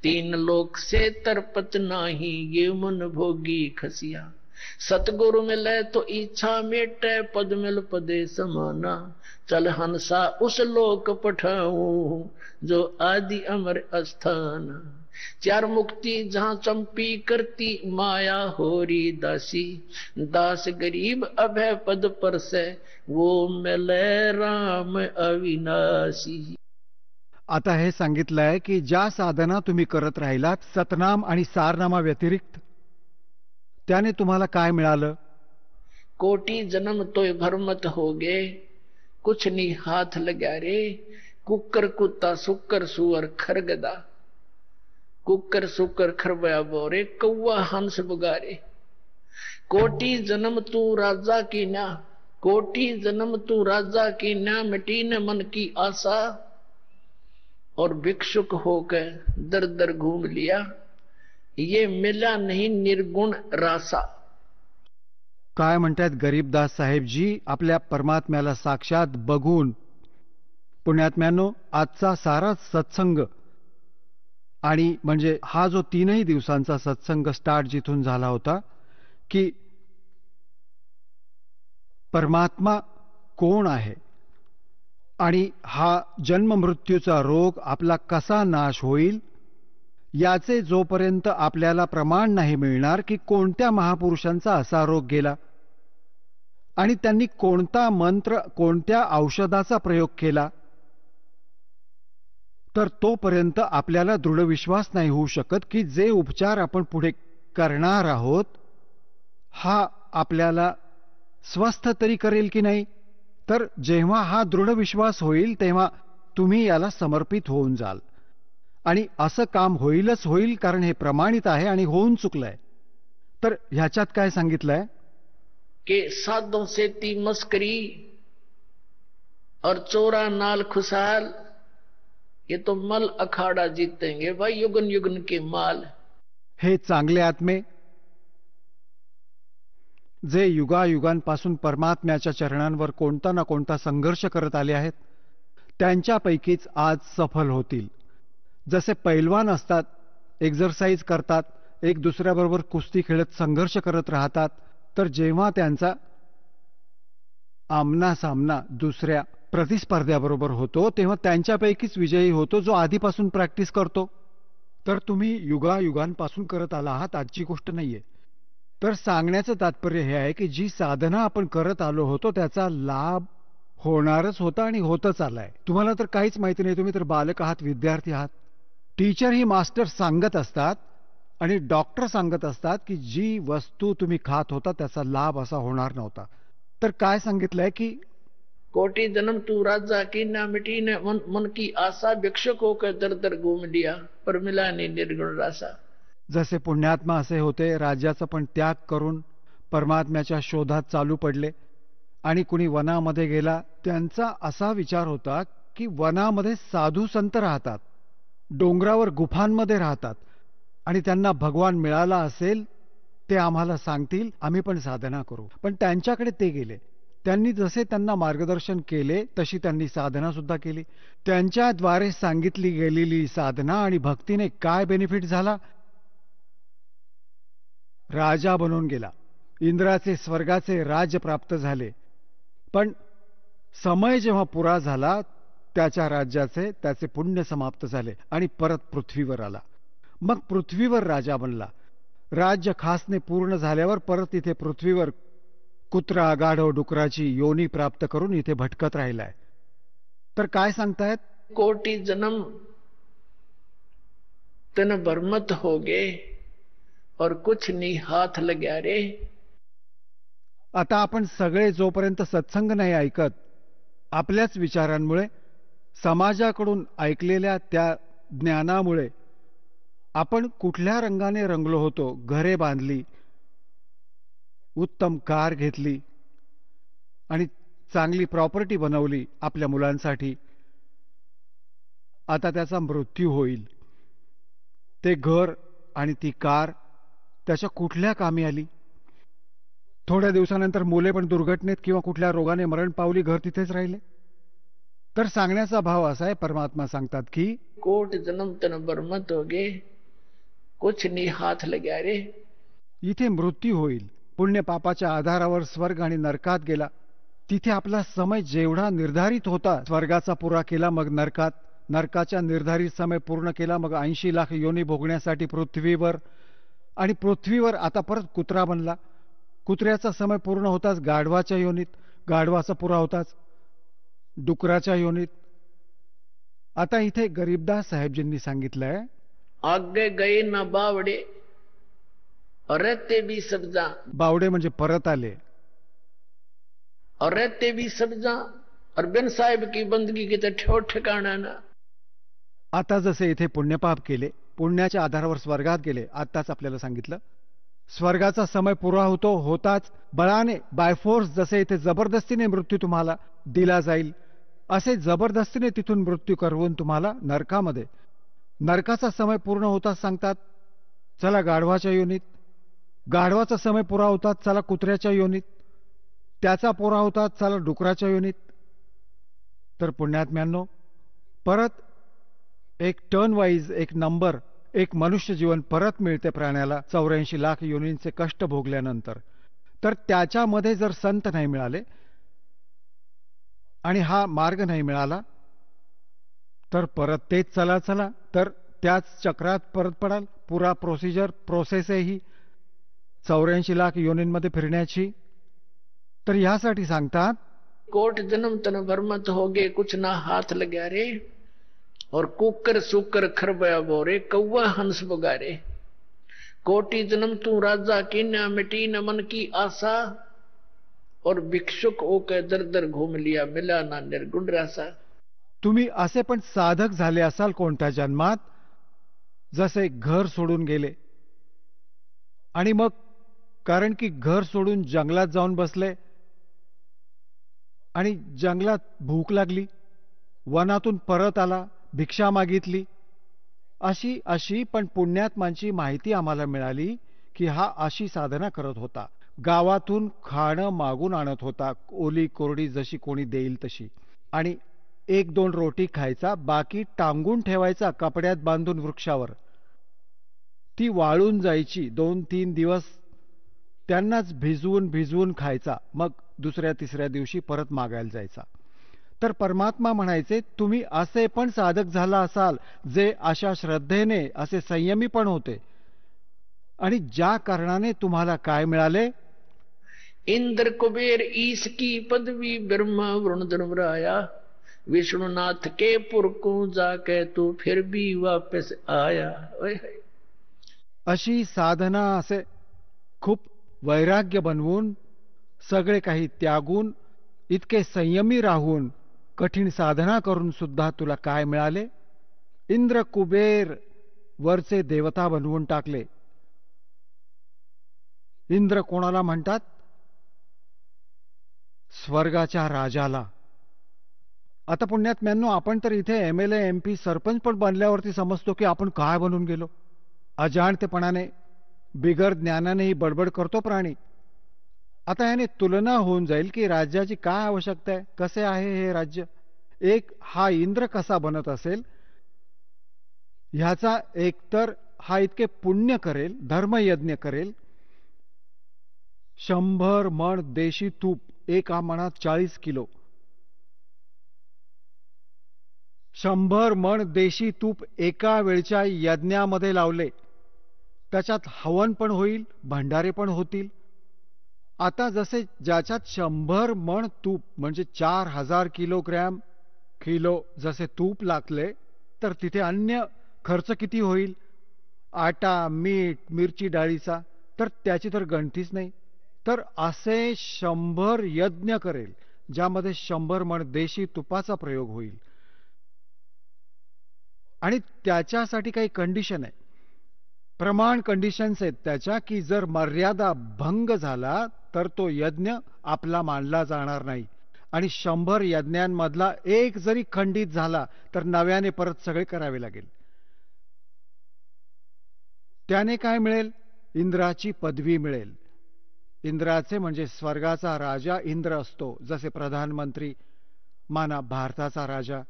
तीन लोक से तरपत नाही, ये मन भोगी खसिया। सतगुरु मिले तो इच्छा मेटे, पद मिल पदे समाना। चल हंसा उस लोक पठाऊं, जो आदि अमर अस्थान। चार मुक्ति जहां चंपी करती, माया होरी दासी। दास गरीब अभय पद पर से, वो मिले राम अविनाशी। आता हे सांगितलंय की ज्या साधना तुम्ही करत राहिलात सतनाम आणि सारनामा व्यतिरिक्त, त्याने तुम्हाला काय मिळालं? कोटि जन्म तोय भरमत होगे, कुछ नहीं हाथ लग्या रे। कुकर कुत्ता सुकर सुअर खरगदा, कुकर सुकर खरबया बोरे, कौवा हंस बुगारे। कोटि जन्म तू राजा की ना, कोटि जन्म तू राजा की ना, मिटी न मन की आशा। और भिक्षुक होकर दर दर घूम लिया, ये मिला नहीं निर्गुण रासा। काय म्हणतात गरीबदास साहेबजी आपल्या परमात्म्याला साक्षात बघून? पुण्यात्म्यानो, आजचा सारा सत्संग आणि म्हणजे हा जो 3 दिवसांचा सत्संग स्टार्ट जिथून झाला होता की परमात्मा कोण आहे आणि हा जन्म मृत्यूचा रोग आपला कसा नाश होईल, याचे जोपर्यंत आपल्याला प्रमाण नाही मिळणार की कोणत्या महापुरुषांचा असा रोग गेला आणि त्यांनी कोणता मंत्र कोणत्या औषधाचा प्रयोग केला, तर तोपर्यंत आपल्याला दृढ विश्वास नाही होऊ शकत की जे उपचार आपण पुढे करणार आहोत हा आपल्याला स्वस्थ तरी करेल की नाही. तर जेव्हा हा दृढ विश्वास होईल तेव्हा तुम्ही याला समर्पित होऊन जाल आणि असं काम होईलच होईल, कारण हे प्रमाणित आहे आणि होऊन चुकलंय. तर ह्याच्यात काय सांगितलंय कि साधों से ती मस्करी और चोरा नाल खुशहाल, ये तो मल अखाड़ा जीतेंगे भाई युगन युगन के माल. हे चांगले आत्मे जे युगायुगांपासून परमात्म्याच्या चरणांवर कोणता ना कोणता संघर्ष करत आले आहेत, त्यांच्यापैकीच आज सफल होतील. जसे पैलवान असतात, एक्झरसाइज करतात, एक दुसऱ्याबरोबर कुस्ती खेळत संघर्ष करत राहतात, तर जेव्हा त्यांचा आमना सामना दुसऱ्या प्रतिस्पर्ध्याबरोबर होतो तेव्हा त्यांच्यापैकीच विजयी होतो जो आधीपासून प्रॅक्टिस करतो. तर तुम्ही युगायुगांपासून करत आला आहात, आजची गोष्ट नाहीये. तर सांगण्याचं तात्पर्य हे आहे की जी साधना आपण करत आलो होतो त्याचा लाभ होणारच होता आणि होतच आलाय. तुम्हाला तर काहीच माहिती नाही, तुम्ही तर बालक आहात, विद्यार्थी आहात. टीचर ही मास्टर सांगत असतात आणि डॉक्टर सांगत असतात की जी वस्तू तुम्ही खात होता त्याचा लाभ असा होणार नव्हता. तर काय सांगितलंय की कोटि जन्म तू राजा की ना मिटी ने मन की आशा, भिक्षुक होकर दर दर घूम लिया पर मिला नहीं निर्गुण रासा. जसे पुण्यात्मा असे होते, राज्याचा पण त्याग करून परमात्म्याच्या शोधात चालू पडले आणि कुणी वनामध्ये गेला. त्यांचा असा विचार होता की वनामध्ये साधू संत राहतात, डोंगरावर गुफांमध्ये राहतात आणि त्यांना भगवान मिळाला असेल ते आम्हाला सांगतील, आम्ही पण साधना करू. पण त्यांच्याकडे ते गेले, त्यांनी जसे त्यांना मार्गदर्शन केले तशी त्यांनी साधना सुद्धा केली. त्यांच्याद्वारे सांगितली गेलेली साधना आणि भक्तीने काय बेनिफिट झाला, राजा बनून गेला, इंद्राचे स्वर्गाचे राज्य प्राप्त झाले. पण समय जेव्हा पुरा झाला त्याच्या राज्याचे त्याचे पुण्य समाप्त झाले आणि परत पृथ्वीवर आला. मग पृथ्वीवर राजा बनला. राज्य खासने पूर्ण झाल्यावर परत इथे पृथ्वीवर कुत्रा गाढव डुकराची योनी प्राप्त करून इथे भटकत राहिलाय. तर काय सांगतायत, कोटि जन्म तन भरमत होगे और कुछ नहीं हाथ लग्या रे. आता आपण सगळे जोपर्यंत सत्संग नाही ऐकत, आपल्याच विचारांमुळे समाजाकडून ऐकलेल्या त्या ज्ञानामुळे आपण कुठल्या रंगाने रंगलो होतो, घरे बांधली, उत्तम कार घेतली आणि चांगली प्रॉपर्टी बनवली आपल्या मुलांसाठी, आता त्याचा मृत्यू होईल. ते घर आणि ती कार त्याच्या कुठल्या कामी आली? थोड्या दिवसानंतर मुले पण दुर्घटनेत किंवा कुठल्या रोगाने मरण पावली, घर तिथेच राहिले. तर सांगण्याचा भाव असा आहे, परमात्मा सांगतात की कोट जन्म तन बरमत होगे, कुछ नहीं हाथ लग्या रे. इथे मृत्यू होईल, पुण्य पापाच्या आधारावर स्वर्ग आणि नरकात गेला. तिथे आपला समय जेवढा निर्धारित होता, स्वर्गाचा पुरा केला मग नरकात, नरकाच्या निर्धारित समय पूर्ण केला मग 80 लाख योनी भोगण्यासाठी पृथ्वीवर, आणि पृथ्वीवर आता परत कुत्रा बनला. कुत्र्याचा समय पूर्ण होताच गाढवाच्या योनीत, गाढवाचा पुरा होताच डुकराच्या योनीत. आता इथे गरीबदास साहेबजींनी सांगितलंय, आगे गए ना बावडे और रहते भी सब्जा. बावडे म्हणजे परत आले, और रहते भी सब्जा. और बिन साहेब की बंदगी की तर ठेव ठिकाणा ना. आता जसे इथे पुण्यपाप केले, पुण्याच्या आधारावर स्वर्गात गेले. आताच आपल्याला सांगितलं स्वर्गाचा समय पुरा होतो, होताच बळाने बायफोर्स, जसे इथे जबरदस्तीने मृत्यू तुम्हाला दिला जाईल, असे जबरदस्तीने तिथून मृत्यू करवून तुम्हाला नरकामध्ये, नरकाचा समय पूर्ण होताच सांगतात चला गाढवाच्या योनीत, गाढवाचा समय पुरा होतात चला कुत्र्याच्या योनीत, त्याचा पुरा होतात चला डुकराच्या योनीत. तर पुण्यात्म्यांनो, परत एक टर्न वाईज, एक नंबर, एक मनुष्य जीवन परत मिळते प्राण्याला 84 लाख योनींचे कष्ट भोगल्यानंतर. तर त्याच्यामध्ये जर संत नाही मिळाले आणि हा मार्ग नाही मिळाला तर परत तेच चला चला, तर त्याच चक्रात परत पडाल. पुरा प्रोसेस आहे ही 84 लाख योनींमध्ये फिरण्याची. तर ह्यासाठी सांगतात, कोट जन्म तन बरमत होगे, कुछ ना हाथ लग्या रे. और कुकर सुकर खरबया बोरे, कौवा हंस बगारे. कोटि जन्म तू राजा की न मिटी न मन की आशा. और भिक्षुक होकर दर दर घूम लिया, मिला ना निर्गुण रासा. तुम्ही असे पण साधक झाले असाल कोणत्या जन्मात, जसे घर सोडून गेले आणि मग कारण की घर सोडून जंगलात जाऊन बसले आणि जंगलात भूक लागली, वनातून परत आला, भिक्षा मागितली. अशी अशी पण पुण्यात्मांची माहिती आम्हाला मिळाली की हा अशी साधना करत होता. गावातून खाणं मागून आणत होता, ओली कोरडी जशी कोणी देईल तशी, आणि 1-2 रोटी खायचा, बाकी टांगून ठेवायचा कपड्यात बांधून वृक्षावर. ती वाळून जायची, 2-3 दिवस त्यांनाच भिजवून भिजवून खायचा, मग दुसऱ्या तिसऱ्या दिवशी परत मागायला जायचा. तर परमात्मा म्हणायचे, तुम्ही असे पण साधक झाला असाल जे अशा श्रद्धेने, असे संयमी पण होते, आणि ज्या कारणाने तुम्हाला काय मिळाले? इंद्र कुबेर ईश की पदवी, ब्रह्मा वरुण धर्मराया. विष्णुनाथ के पुर को जाके तू फिर भी वापस आया. अशी साधना, असे खूप वैराग्य बनवून, सगळे काही त्यागून, इतके संयमी राहून, कठीण साधना करून सुद्धा तुला काय मिळाले? इंद्र कुबेर वरचे देवता बनवून टाकले. इंद्र कोणाला म्हणतात? स्वर्गाच्या राजाला. आता पुण्यात्म्यांनो, आपण तर इथे MLA MP सरपंच पण बनल्यावरती समजतो की आपण काय बनून गेलो. अजाणतेपणाने, बिगर ज्ञानानेही बडबड करतो प्राणी. आता याने तुलना होऊन जाईल की राज्याची काय आवश्यकता आहे, कसे आहे हे राज्य. एक हा इंद्र कसा बनत असेल ह्याचा, एकतर हा इतके पुण्य करेल, धर्मयज्ञ करेल, 100 मण देशी तूप, एका मणात 40 किलो, 100 मण देशी तूप एका वेळच्या यज्ञामध्ये लावले. त्याच्यात हवन पण होईल, भंडारे पण होतील. आता जसे ज्याच्यात 100 मण तूप म्हणजे 4000 किलो जसे तूप लागले, तर तिथे अन्य खर्च किती होईल? आटा, मीठ, मिरची डाळीचा, तर त्याची तर गणतीच नाही. तर असे 100 यज्ञ करेल ज्यामध्ये 100 मण देशी तुपाचा प्रयोग होईल. आणि त्याच्यासाठी काही कंडिशन आहे, प्रमाण कंडिशन्स आहेत त्याच्या, की जर मर्यादा भंग झाला तर तो यज्ञ आपला मानला जाणार नाही. आणि 100 यज्ञांमधला एक जरी खंडित झाला तर नव्याने परत सगळे करावे लागेल. त्याने काय मिळेल? इंद्राची पदवी मिळेल. इंद्राचे म्हणजे स्वर्गाचा राजा इंद्र असतो, जसे प्रधानमंत्री माना भारताचा राजा.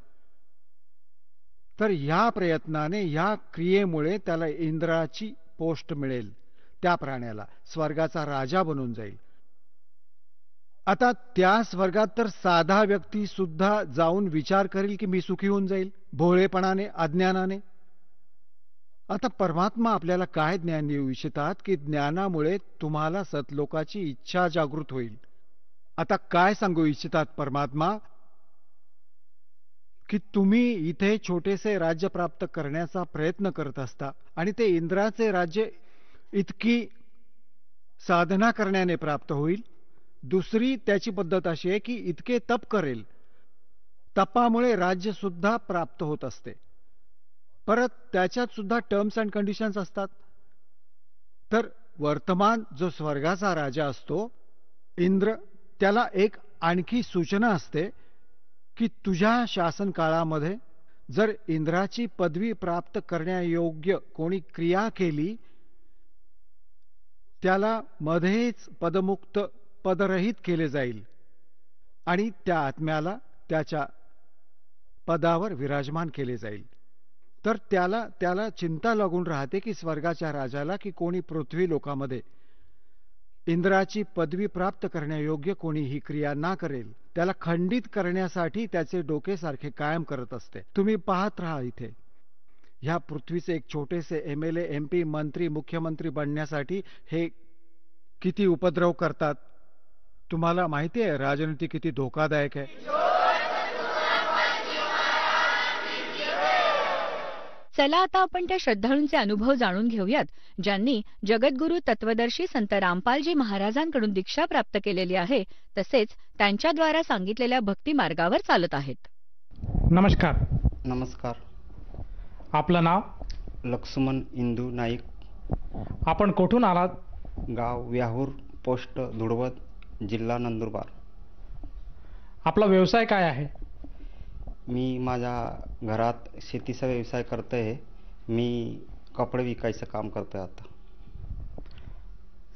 तर ह्या प्रयत्नाने, ह्या क्रियेमुळे त्याला इंद्राची पोस्ट मिळेल. त्या प्राण्याला स्वर्गाचा राजा बनून जाईल. आता त्या स्वर्गात तर साधा व्यक्ती सुद्धा जाऊन विचार करेल की मी सुखी होऊन जाईल, भोळेपणाने, अज्ञानाने. आता परमात्मा आपल्याला काय ज्ञान देऊ इच्छितात की ज्ञानामुळे तुम्हाला सतलोकाची इच्छा जागृत होईल. आता काय सांगू इच्छितात परमात्मा? की तुम्ही इथे छोटेसे राज्य प्राप्त करण्याचा प्रयत्न करत असता आणि ते इंद्राचे राज्य इतकी साधना करण्याने प्राप्त होईल. दुसरी त्याची पद्धत अशी आहे की इतके तप करेल, तपामुळे राज्य सुद्धा प्राप्त होत असते. परत त्याच्यात सुद्धा टर्म्स अँड कंडिशन्स असतात. तर वर्तमान जो स्वर्गाचा राजा असतो इंद्र, त्याला एक आणखी सूचना असते की तुझ्या शासन काळामध्ये जर इंद्राची पदवी प्राप्त करण्यायोग्य कोणी क्रिया केली, त्याला मध्येच पदमुक्त, पदरहित केले जाईल आणि त्या आत्म्याला त्याच्या पदावर विराजमान केले जाईल. तर त्याला चिंता लागून राहते की स्वर्गाच्या राजाला की कोणी पृथ्वी लोकामध्ये इंद्राची पदवी प्राप्त करण्यायोग्य कोणी ही क्रिया ना करेल, त्याला खंडित करण्यासाठी त्याचे डोके सारखे कायम करत असते. तुम्ही पाहत राहा इथे ह्या पृथ्वीचे एक छोटेसे MLA, MP, मंत्री, मुख्यमंत्री बनण्यासाठी हे किती उपद्रव करतात. तुम्हाला माहिती आहे राजनीती किती धोकादायक आहे. चला आता आपण त्या श्रद्धाळूंचे अनुभव जाणून घेऊयात, ज्यांनी जगद्गुरू तत्वदर्शी संत रामपालजी महाराजांकडून दीक्षा प्राप्त केलेली आहे, तसेच त्यांच्याद्वारा सांगितलेल्या भक्ती मार्गावर चालत आहेत. नमस्कार. नमस्कार. आपलं नाव? लक्ष्मण इंदू नाईक. आपण कुठून आलात? गाव व्याहूर, पोस्ट धुडवत, जिल्हा नंदुरबार. आपला व्यवसाय काय आहे? मी माझ्या घरात शेतीचा व्यवसाय करतोय. मी कपडे विकायचं काम करतोय आता.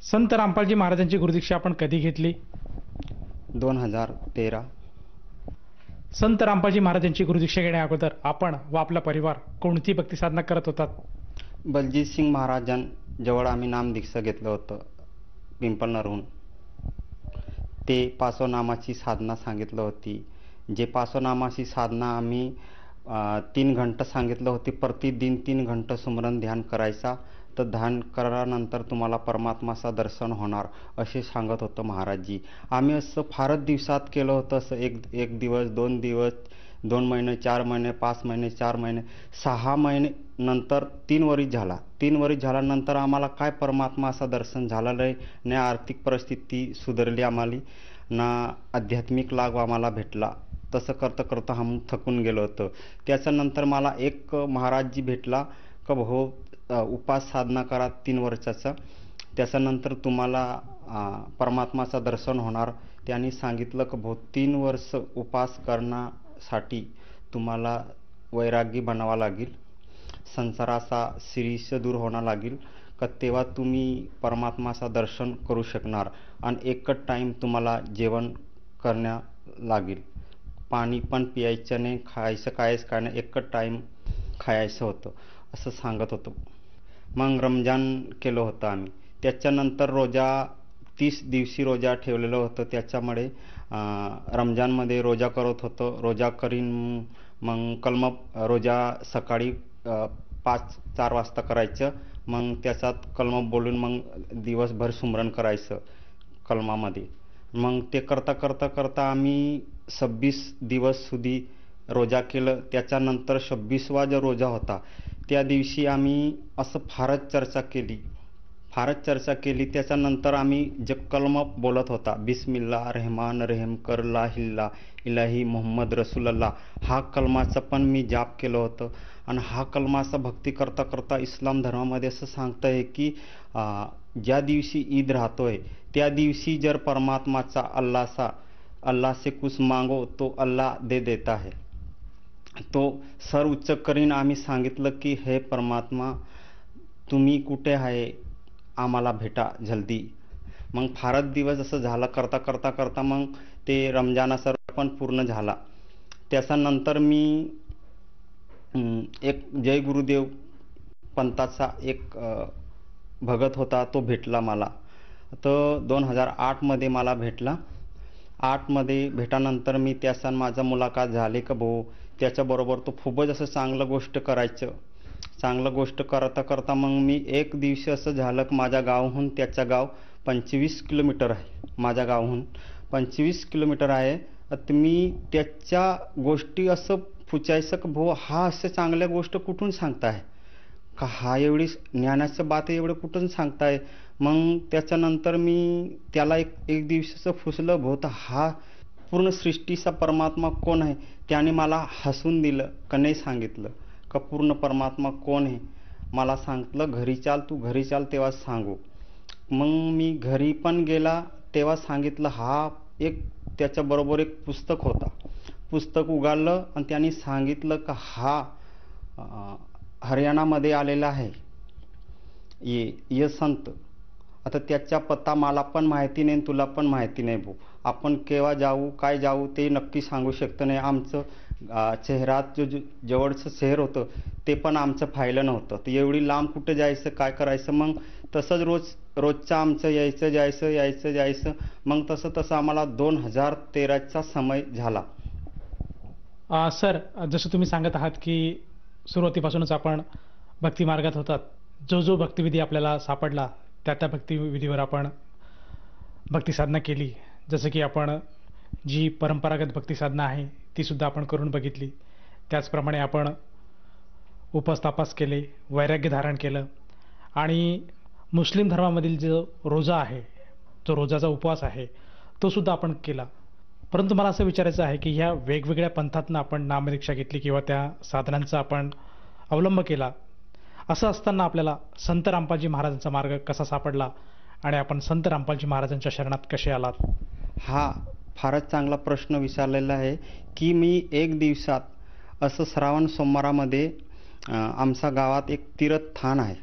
संत रामपालजी महाराजांची गुरुदीक्षा आपण कधी घेतली? 2013. संत रामपालजी महाराजांची गुरुदीक्षा घेण्या अगोदर आपण व आपला परिवार कोणती भक्ती साधना करत होतात? बलजीत सिंग महाराजांजवळ आम्ही नामदीक्षा घेतलं होतं पिंपळनरहून. ते पार्श्वनामाची साधना सांगितलं होती. जे पार्श्वनामाची साधना आम्ही 3 घंटे सांगितलं होती. प्रतिदिन 3 घंटे सुमरण ध्यान करायचा, तर ध्यान करानंतर तुम्हाला परमात्माचं दर्शन होणार असे सांगत होतं महाराजजी. आम्ही असं फारच दिवसात केलं होतं. असं एक दिवस, 2 दिवस, 2 महिने, 4 महिने, 5 महिने, 4 महिने, 6 महिने नंतर 3 वर्ष झाला. 3 वर्ष झाल्यानंतर आम्हाला काय परमात्माचं दर्शन झालं नाही. ना आर्थिक परिस्थिती सुधारली आम्हाला, ना आध्यात्मिक लाभ आम्हाला भेटला. तसं करता करता हम थकून गेलो होतो. त्याच्यानंतर मला एक महाराजजी भेटला का भाऊ उपास साधना करा 3 वर्षाचा, त्याच्यानंतर तुम्हाला परमात्माचं दर्शन होणार. त्यांनी सांगितलं की भाऊ 3 वर्ष उपास करण्यासाठी तुम्हाला वैराग्य बनावा लागेल, संसाराचा शिरीष दूर होणं लागेल, का तेव्हा तुम्ही परमात्माचं दर्शन करू शकणार. आणि एकच टाईम तुम्हाला जेवण करण्या लागेल, पाणी पण प्यायचं नाही, खायचं कायच काय नाही, एकच टाईम खायचं होतं असं सांगत होतं. मग रमजान केलं होतं आम्ही. त्याच्यानंतर रोजा 30 दिवशी रोजा ठेवलेलं होतं. त्याच्यामुळे रमजानमध्ये रोजा करत होतो. रोजा करीन मग कलम रोजा सकाळी 5-4 वाजता करायचं. मग त्याच्यात कलम बोलून मग दिवसभर सुमरण करायचं कलमामध्ये. मग ते करता करता करता आम्ही 26 दिवस सुधी रोजा केलं. त्याच्यानंतर 26वा जो रोजा होता त्या दिवशी आम्ही असं फारच चर्चा केली. त्याच्यानंतर आम्ही जे कलम बोलत होता, बिस्मिल्ला रहमान रहीम कर ला हिल्ला इलाही मोहम्मद रसूलल्लाह, हा कलमाचा पण मी जाप केलं होतं. आणि हा कलमाचा भक्ती करता करता इस्लाम धर्मामध्ये असं सांगतं आहे की ज्या दिवशी ईद राहतोय त्या दिवशी जर परमात्माचा अल्लाह से कुछ मांगो तो अल्लाह दे देता है. तो सर उच्च करीन आम्ही सांगितलं की हे परमात्मा, तुम्ही कुठे आहे, आम्हाला भेटा जल्दी. मग फारच दिवस असं झालं, करता करता करता मग ते रमजान असर पण पूर्ण झाला. त्याच्यानंतर मी एक जय गुरुदेव पंथाचा एक भगत होता, तो भेटला मला. तर 2008 मला भेटला. 8 भेटानंतर मी त्याचा माझा मुलाखत झाले का भाऊ, त्याच्याबरोबर तो खूपच असं चांगलं गोष्ट करायचं. चांगलं गोष्ट करता करता मग मी एक दिवशी असं झालं की माझ्या गावाहून त्याचं गाव 25 किलोमीटर आहे. माझ्या गावाहून 25 किलोमीटर आहे. तर मी त्याच्या गोष्टी असं पुचायचं की भाऊ हा असं चांगल्या गोष्ट कुठून सांगताय का, हा एवढी ज्ञानाचं बात एवढं कुठून सांगताय. मग त्याच्यानंतर मी त्याला एक दिवसाचं फुसलं, भाऊ तर हा पूर्ण सृष्टीचा परमात्मा कोण आहे. त्याने मला हसून दिलं, का नाही सांगितलं का पूर्ण परमात्मा कोण आहे. मला सांगितलं घरी चाल, तू घरी चाल तेव्हा सांगू. मग मी घरी पण गेला तेव्हा सांगितलं. हा एक त्याच्याबरोबर एक पुस्तक होता. पुस्तक उघडलं आणि त्यांनी सांगितलं का हा हरियाणामध्ये आलेला आहे ये संत. आता त्याचा पत्ता मला पण माहिती नाही, तुला पण माहिती नाही भाऊ. आपण केव्हा जाऊ काय जाऊ ते नक्की सांगू शकतो नाही. आमचं शहरात जो जवळचं शहर होतं ते पण आमचं फायलं नव्हतं. तर एवढी लांब कुठं जायचं काय करायचं. मग तसंच रोजचं आमचं यायचं. मग तसं आम्हाला 2013चा समय झाला. सर, जसं तुम्ही सांगत आहात की सुरुवातीपासूनच आपण भक्ती मार्गात होतात. जो भक्तिविधी आपल्याला सापडला त्या भक्तिविधीवर आपण भक्ती साधना केली. जसं की आपण जी परंपरागत भक्ती साधना आहे ती सुद्धा आपण करून बघितली. त्याचप्रमाणे आपण उपास तापास केले, वैराग्य धारण केलं आणि मुस्लिम धर्मामधील जो रोजा आहे, जो रोजाचा उपवास आहे तो सुद्धा आपण केला. परंतु मला असं विचारायचं आहे की ह्या वेगवेगळ्या पंथातनं आपण नामदीक्षा घेतली किंवा त्या साधनांचा आपण अवलंब केला. असं असताना आपल्याला संत रामपालजी महाराजांचा मार्ग कसा सापडला आणि आपण संत रामपालजी महाराजांच्या शरणात कसे आलात? हा फारच चांगला प्रश्न विचारलेला आहे की मी एक दिवसात असं श्रावण सोमवारामध्ये आमच्या गावात एक तीर्थस्थान आहे.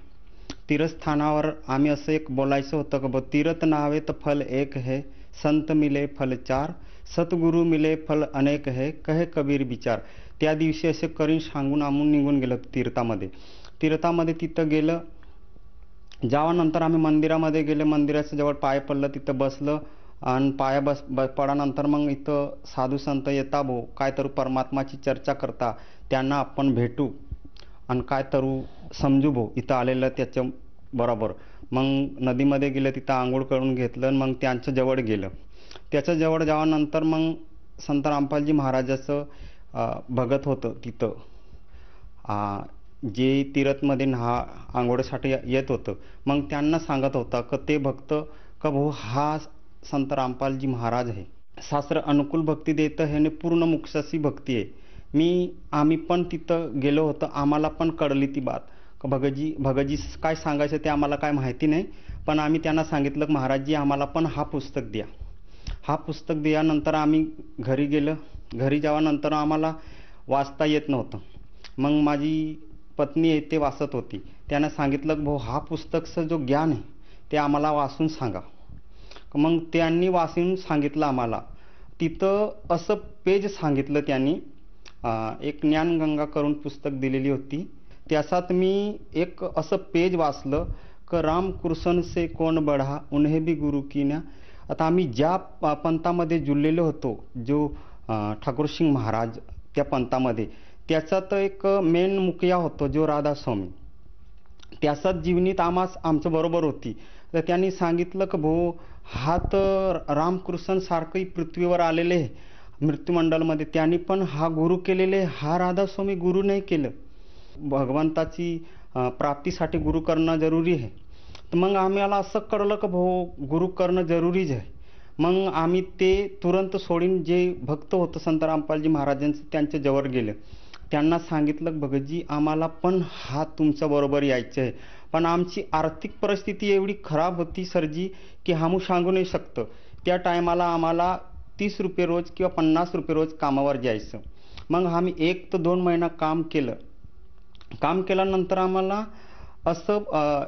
तीर्थस्थानावर आम्ही असं एक बोलायचं होतं की तीर्थ नावे तर फल एक है, संत मिले फल चार, सतगुरु मिले फल अनेक है, कहे कबीर विचार. त्या दिवशी असे करून सांगून आम्ही निघून गेलो तीर्थामध्ये. तिथं गेलं जावानंतर आम्ही मंदिरामध्ये गेले. मंदिराच्या जवळ पाय पडलं, तिथं बसलं आणि पाया पडानंतर मग इथं साधू संत येता भाऊ, काय तर परमात्माची चर्चा करता, त्यांना आपण भेटू आणि काय तरू समजू भाऊ इथं आलेलं त्याच्या बरोबर. मग नदीमध्ये गेलं, तिथं आंघोळ करून घेतलं आणि मग त्यांच्या जवळ गेलं. त्याच्या जवळ जावानंतर मग संत रामपालजी महाराजाचं भगत होतं तिथं, जे तीर्थमध्ये आंघोळीसाठी येत होतं. मग त्यांना सांगत होता का ते भक्त का भाऊ हा संत रामपालजी महाराज आहे, शास्त्र अनुकूल भक्ती देतं, ह्याने पूर्ण मोक्षाची भक्ती आहे. आम्ही पण तिथं गेलो होतो. आम्हाला पण कळली ती बात का भगतजी काय सांगायचं ते आम्हाला काय माहिती नाही. पण आम्ही त्यांना सांगितलं की महाराजजी आम्हाला पण हा पुस्तक द्या. हा पुस्तक दिल्यानंतर आम्ही घरी गेलं. घरी जावानंतर आम्हाला वाचता येत नव्हतं. मग माझी पत्नी आहे ते वाचत होती. त्यानं सांगितलं की भाऊ हा पुस्तकचं जो ज्ञान आहे ते आम्हाला वाचून सांगा. मग त्यांनी वाचून सांगितलं आम्हाला. तिथं असं पेज सांगितलं त्यांनी, एक ज्ञानगंगा करून पुस्तक दिलेली होती. त्याच्यात मी एक असं पेज वाचलं की राम कृष्ण से कोण बढा उन्हें भी गुरु कीन्या. आता आम्ही ज्या पंथामध्ये जुळलेलो होतो, जो ठाकूरसिंग महाराज त्या पंथामध्ये, त्याच्यात एक मेन मुखिया होतो जो राधास्वामी. त्याचाच जीवनीत आमचं बरोबर होती. तर त्यांनी सांगितलं की भाऊ हा तर रामकृष्ण सारखंही पृथ्वीवर आलेले आहे मृत्यूमंडलमध्ये, त्यांनी पण हा गुरु केलेले, हा राधास्वामी गुरु नाही केलं. भगवंताची प्राप्तीसाठी गुरु करणं जरुरी आहे. तर मग आम्हाला असं कळलं की भाऊ गुरु करणं जरुरीच आहे. मग आम्ही ते तुरंत सोडून जे भक्त होतं संत रामपालजी महाराजांचं त्यांच्या जवळ गेलं. त्यांना सांगितलं भगतजी आम्हाला पण हा तुमच्या बरोबर यायचं आहे, पण आमची आर्थिक परिस्थिती एवढी खराब होती सरजी की आम्ही सांगू नाही शकतो. त्या टायमाला आम्हाला 30 रुपये रोज किंवा 50 रुपये रोज कामावर जायचं. मग आम्ही 1 ते 2 महिना काम केलं. काम केल्यानंतर आम्हाला असं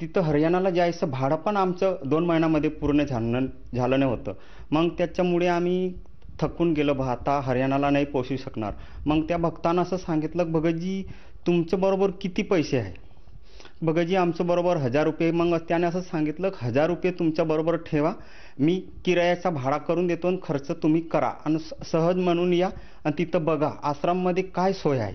तिथं हरियाणाला जायचं भाडं पण आमचं 2 महिन्यामध्ये पूर्ण झालं नाही होतं. मग त्याच्यामुळे आम्ही थकून गेलो, आता हरियाणाला नाही पोहोचू शकणार. मग त्या भक्तानं असं सांगितलं, भगतजी तुमच्या बरोबर किती पैसे आहे? भगतजी आमच्या बरोबर 1000 रुपये. मग त्याने असं सांगितलं, 1000 रुपये तुमच्या बरोबर ठेवा, मी किरायाचा भाडा करून देतो आणि खर्च तुम्ही करा आणि सहज म्हणून या आणि तिथं बघा आश्रममध्ये काय सोय आहे.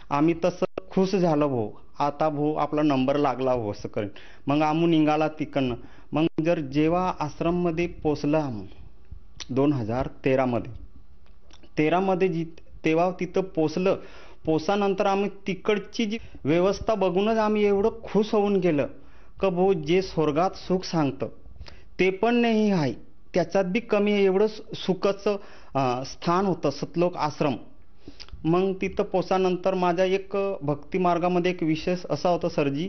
आम्ही तसं खुश झालो भाऊ, आता भाऊ आपला नंबर लागला भाऊ असं करेन. मग आम्ही निघाला तिकडनं. मग जेव्हा आश्रममध्ये पोचला 2013 मध्ये तेव्हा तिथं पोचल्यानंतर आम्ही तिकडची जी व्यवस्था बघूनच आम्ही एवढं खुश होऊन गेलं का भाऊ जे स्वर्गात सुख सांगतं ते पण नाही आहे, त्याच्यात बी कमी आहे. एवढं सुखाचं स्थान होतं सतलोक आश्रम. मग तिथं पोचल्यानंतर माझ्या एक भक्ती मार्गामध्ये एक विशेष असा होता सरजी,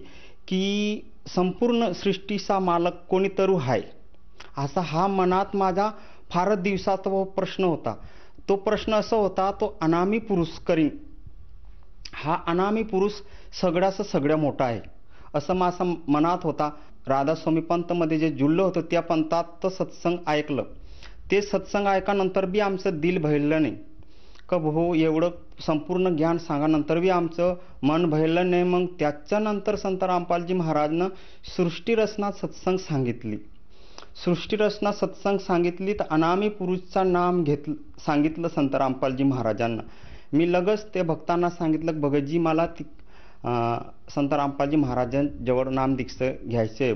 की संपूर्ण सृष्टीचा मालक कोणीतरी आहे असा हा मनात माझा फारच दिवसाचा प्रश्न होता. तो प्रश्न असा होता, तो अनामी पुरुष करीन. हा अनामी पुरुष सगळ्या मोठा आहे असं माझ्या मनात होता. राधास्वामी पंथमध्ये जे जुळलं होतं त्या पंथात सत्संग ऐकलं. ते सत्संग ऐकानंतर बी आमचं दिल भरलं नाही का भाऊ एवढं संपूर्ण ज्ञान सांगानंतर बी आमचं मन भरलं नाही. मग त्याच्यानंतर संत रामपालजी महाराजनं सृष्टी रचना सत्संग सांगितली. सृष्टी रचना सत्संग सांगितली तर अनामी पुरुषचं नाम सांगितलं संत रामपालजी महाराजांना. मी लगेच त्या भक्तांना सांगितलं, भगतजी मला संत रामपालजी महाराजांजवळ नाम दीक्षा घ्यायचं आहे.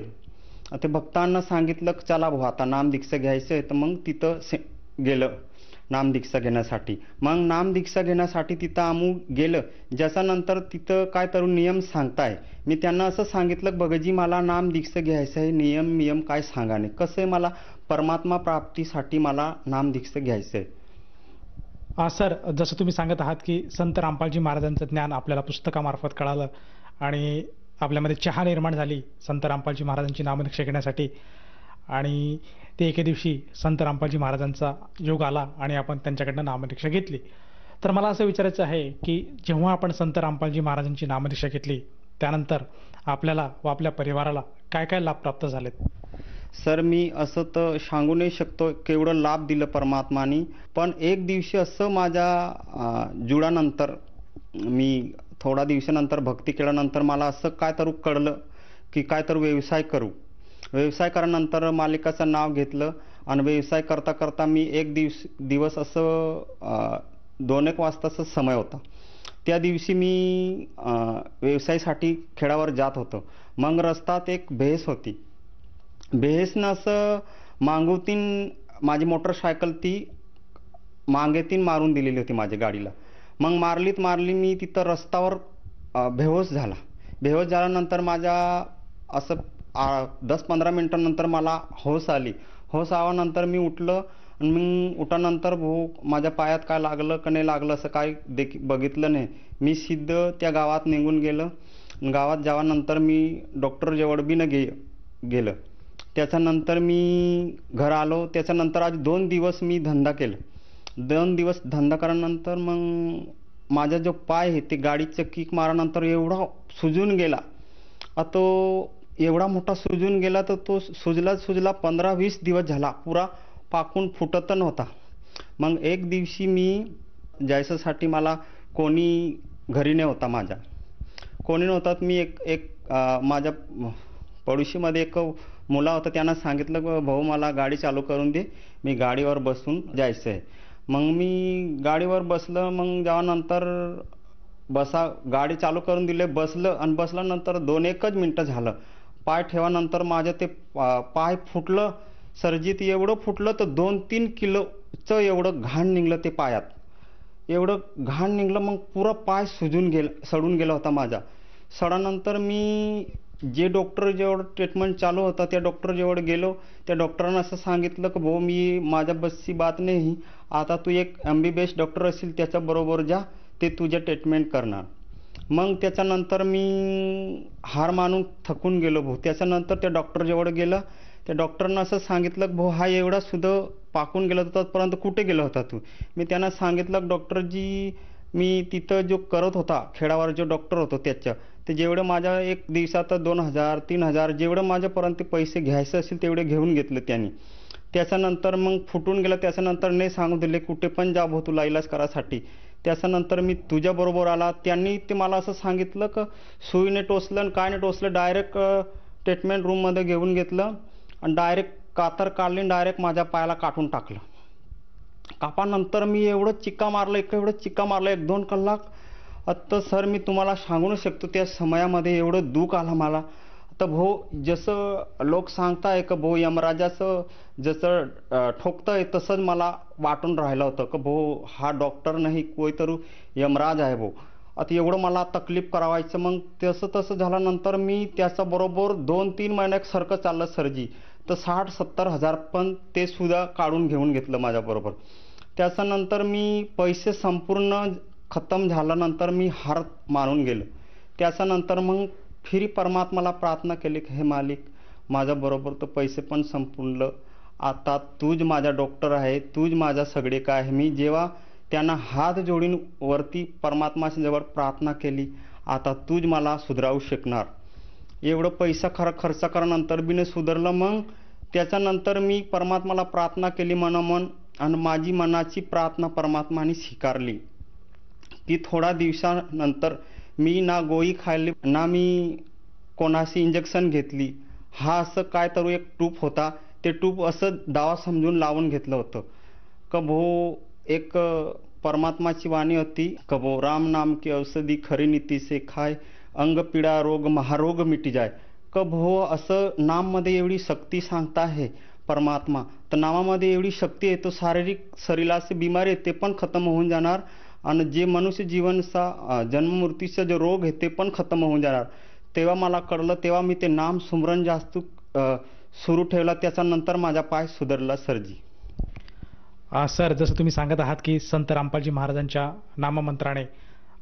ते भक्तांना सांगितलं, चला भाऊ आता नाम दीक्षा घ्यायचं आहे. तर मग तिथं गेलं नाम दीक्षा घेण्यासाठी. मग नाम दीक्षा घेण्यासाठी तिथं आम्ही गेलं. ज्याच्यानंतर तिथं काय तर नियम सांगताय. मी त्यांना असं सांगितलं, भगतजी मला नाम दीक्षा घ्यायचं आहे, नियम काय सांगा नाही, कसं आहे मला परमात्मा प्राप्तीसाठी मला नाम दीक्षा घ्यायचं आहे. सर, जसं तुम्ही सांगत आहात की संत रामपालजी महाराजांचं ज्ञान आपल्याला पुस्तकामार्फत कळालं आणि आपल्यामध्ये चहा निर्माण झाली संत रामपालजी महाराजांची नामदीक्षा घेण्यासाठी, आणि ते एके दिवशी संत रामपालजी महाराजांचा योग आला आणि आपण त्यांच्याकडनं नामदीक्षा घेतली. तर मला असं विचारायचं आहे की जेव्हा आपण संत रामपालजी महाराजांची नामदीक्षा घेतली त्यानंतर आपल्याला व आपल्या परिवाराला काय काय लाभ प्राप्त झालेत? सर, मी असं तर सांगू नाही शकतो केवढं लाभ दिलं परमात्मानी. पण एक दिवशी असं माझ्या जुळानंतर मी थोडा दिवसानंतर भक्ती केल्यानंतर मला असं काय तर कळलं की काय तर व्यवसाय करू. व्यवसाय करानंतर मालिकाचं नाव घेतलं आणि व्यवसाय करता करता मी एक दिवस असं 2-1 वाजताचा समय होता. त्या दिवशी मी व्यवसायासाठी खेड्यावर जात होतो. मग रस्त्यात एक भेस होती. भेसनं असं मागूतीन माझी मोटरसायकल ती मागेतीन मारून दिलेली होती माझ्या गाडीला. मग मारली मी तिथं रस्त्यावर बेहोश झाल्यानंतर माझ्या असं 10-15 मिनिटांनंतर मला होश आली. होश आल्यानंतर मी उठलं आणि मग उठानंतर भाऊ माझ्या पायात काय लागलं का नाही लागलं असं काय बघितलं नाही. मी सिद्ध त्या गावात निघून गेलं. गावात जावानंतर मी डॉक्टरजवळ बी न गेलं. त्याच्यानंतर मी घर आलो. त्याच्यानंतर आज 2 दिवस मी धंदा केला. 2 दिवस धंदा केल्यानंतर मग माझा जो पाय आहे ते गाडीचं किक मारल्यानंतर एवढा सुजून गेला. तो एवढा मोठा सुजून गेला तर तो सुजला 15-20 दिवस झाला, पुरा पाकून फुटत नव्हता. मग एक दिवशी मी जायसाठी मला कोणी घरी नाही होता. कोणी नव्हता. मी एक माझ्या पडोशीमध्ये एक मुला होता. त्यांना सांगितलं, भाऊ मला गाडी चालू करून दे, मी गाडीवर बसून जायचं आहे. मग मी गाडीवर बसलं. मग जेव्हानंतर गाडी चालू करून दिले, बसलं आणि बसल्यानंतर 2-1 मिनटं झालं. पाय ठेवानंतर माझं ते पाय फुटलं. सर्जित एवढं फुटलं तर 2-3 किलोचं एवढं घाण निघलं ते पायात. एवढं घाण निघलं. मग पुरा पाय सडून गेला होता माझा. सडानंतर मी जे डॉक्टरजवळ ट्रीटमेंट चालू होता त्या डॉक्टरजवळ गेलो. त्या डॉक्टरांना असं सांगितलं की भाऊ मी माझ्या बसची बात नाही, आता तू एक MBBS डॉक्टर असेल त्याच्याबरोबर जा, ते तुझ्या ट्रीटमेंट करणार. मग त्याच्यानंतर मी हार मानून थकून गेलो भाऊ. त्याच्यानंतर त्या डॉक्टरजवळ गेलं. त्या डॉक्टरनं असं सांगितलं, भाऊ हा एवढा सुद्धा पाकून गेला होता तोपर्यंत कुठे गेला होता तू? मी त्यांना सांगितलं, डॉक्टरजी मी तिथं जो करत होता खेड्यावर जो डॉक्टर होतो ते जेवढं माझ्या एक दिवसात 2,000 3,000 जेवढं माझ्यापर्यंत पैसे घ्यायचं असेल तेवढे घेऊन घेतले त्यांनी. त्याच्यानंतर मग फुटून गेलं. त्याच्यानंतर नाही सांगू दिले कुठे पण जा भाऊ तुला इलाज करायसाठी. त्याच्यानंतर मी तुझ्याबरोबर आला. त्यांनी ते मला असं सांगितलं की सुईने टोचलं आणि काय नाही टोचलं, डायरेक्ट ट्रीटमेंट रूममध्ये घेऊन घेतलं आणि डायरेक्ट कातर काढली आणि डायरेक्ट माझ्या पायाला काटून टाकलं. कापानंतर मी एवढं चिक्का मारलं 1-2 कलाक. आता सर मी तुम्हाला सांगू नाही शकतो त्या समयामध्ये एवढं दुःख आलं मला. तर भाऊ जसं लोक सांगताय का भाऊ यमराजाचं जसं ठोकतंय तसंच मला वाटून राहिलं होतं की भाऊ हा डॉक्टर नाही कोणीतरी यमराज आहे भाऊ. आता एवढं मला तकलीफ करावायचं. मग तसं झाल्यानंतर मी त्याच्याबरोबर 2-3 महिन्यासारखं चाललं सरजी. तर 60-70 हजार पण ते सुद्धा काढून घेऊन घेतलं माझ्याबरोबर. त्याच्यानंतर मी पैसे संपूर्ण खतम झाल्यानंतर मी हार मानून गेलो. त्याच्यानंतर मग फिरी परमात्माला प्रार्थना केली की हे मालिक माझ्याबरोबर तर पैसे पण संपलं. आता तूच माझा डॉक्टर आहे, तूच माझा सगळे काय आहे. मी जेव्हा त्यांना हात जोडून वरती परमात्माच्या जवळ प्रार्थना केली, आता तूच मला सुधारू शकणार. एवढं पैसा खर्च करानंतर बी नाही सुधारलं. मग त्याच्यानंतर मी परमात्माला प्रार्थना केली मनोमन आणि माझी मनाची प्रार्थना परमात्माने स्वीकारली की थोडा दिवसानंतर मी ना गोळी खाल्ली ना मी कोणाशी इंजेक्शन घेतली. हा असं काय तर एक टूप होता. ते टूप असं दावा समजून लावून घेतलं होतं का भाऊ एक परमात्माची वाणी होती का भाऊ राम नाम की औषधी खरी नीती से खाय अंग पीडा रोग महारोग मिटी जाय. का भाऊ असं नाममध्ये एवढी शक्ती सांगता आहे परमात्मा. तर नामामध्ये एवढी शक्ती आहे तो शारीरिक शरीराचे बिमारी आहे ते पण खतम होऊन जाणार आणि जे मनुष्य जीवनचा जन्ममृत्यूचा जो रोग आहे ते पण खतम होऊन जाणार. तेव्हा मला कळलं. तेव्हा मी ते नाम सुमरण जास्त सुरू ठेवला. त्याच्यानंतर माझा पाय सुधारला सरजी. सर जसं तुम्ही सांगत आहात की संत रामपालजी महाराजांच्या नाममंत्राने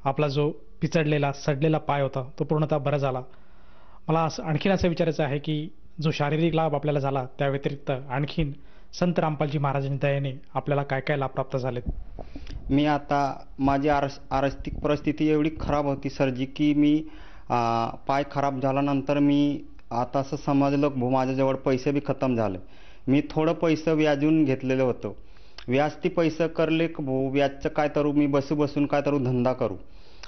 आपला जो पिचडलेला सडलेला पाय होता तो पूर्णतः बरा झाला. मला आणखीन असं विचारायचं आहे की जो शारीरिक लाभ आपल्याला झाला त्या व्यतिरिक्त आणखीन संत रामपालजी महाराजांच्या दयेने आपल्याला काय काय लाभ प्राप्त झालेत? मी आता माझी आर्थिक परिस्थिती एवढी खराब होती सरजी की मी पाय खराब झाल्यानंतर मी आता असं समजलं भाऊ माझ्याजवळ पैसे बी खतम झाले. मी थोडं पैसे व्याजून घेतलेलं होतं. व्याज ती पैसे करले भाऊ व्याजचं काय करू मी बसून काय करू धंदा करू.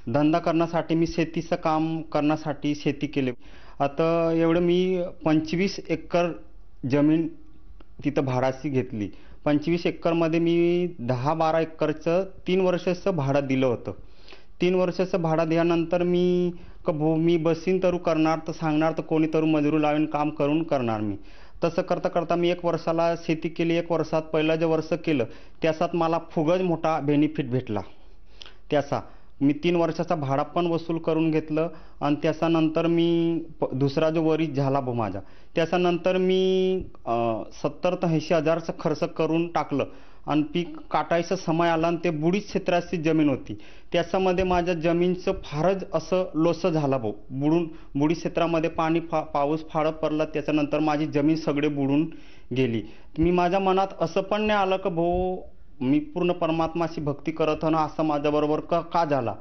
धंदा करण्यासाठी मी शेतीचं काम करण्यासाठी शेती केली. आता एवढं मी 25 एकर जमीन तिथं भाड्याची घेतली. 25 एकरमध्ये मी 10-12 एकरचं 3 वर्षाचं भाडं दिलं होतं. 3 वर्षाचं भाडं दिल्यानंतर मी भाऊ मी बसीन तरू करणार तर सांगणार तर कोणी तरू मजुरी लावून काम करून करणार मी. तसं करता मी 1 वर्षाला शेती केली. 1 वर्षात पहिलं जे वर्ष केलं त्याच्यात मला खूपच मोठा बेनिफिट भेटला. त्याचा मी 3 वर्षाचा भाडा पण वसूल करून घेतलं आणि त्याच्यानंतर मी दुसरा जो वरीस झाला भाऊ माझा त्याच्यानंतर मी 70 ते 80 हजारचा खर्च करून टाकलं आणि पीक काटायचा समय आला आणि ते बुडीत क्षेत्राची जमीन होती. त्याच्यामध्ये माझ्या जमीनचं फारच असं लोस झाला भाऊ. बुडीत क्षेत्रामध्ये पाऊस फार पडला त्याच्यानंतर माझी जमीन सगळे बुडून गेली. मी माझ्या मनात असं पण नाही आलं की भाऊ मी पूर्ण परमात्माची भक्ती करत ना असं माझ्याबरोबर का झाला.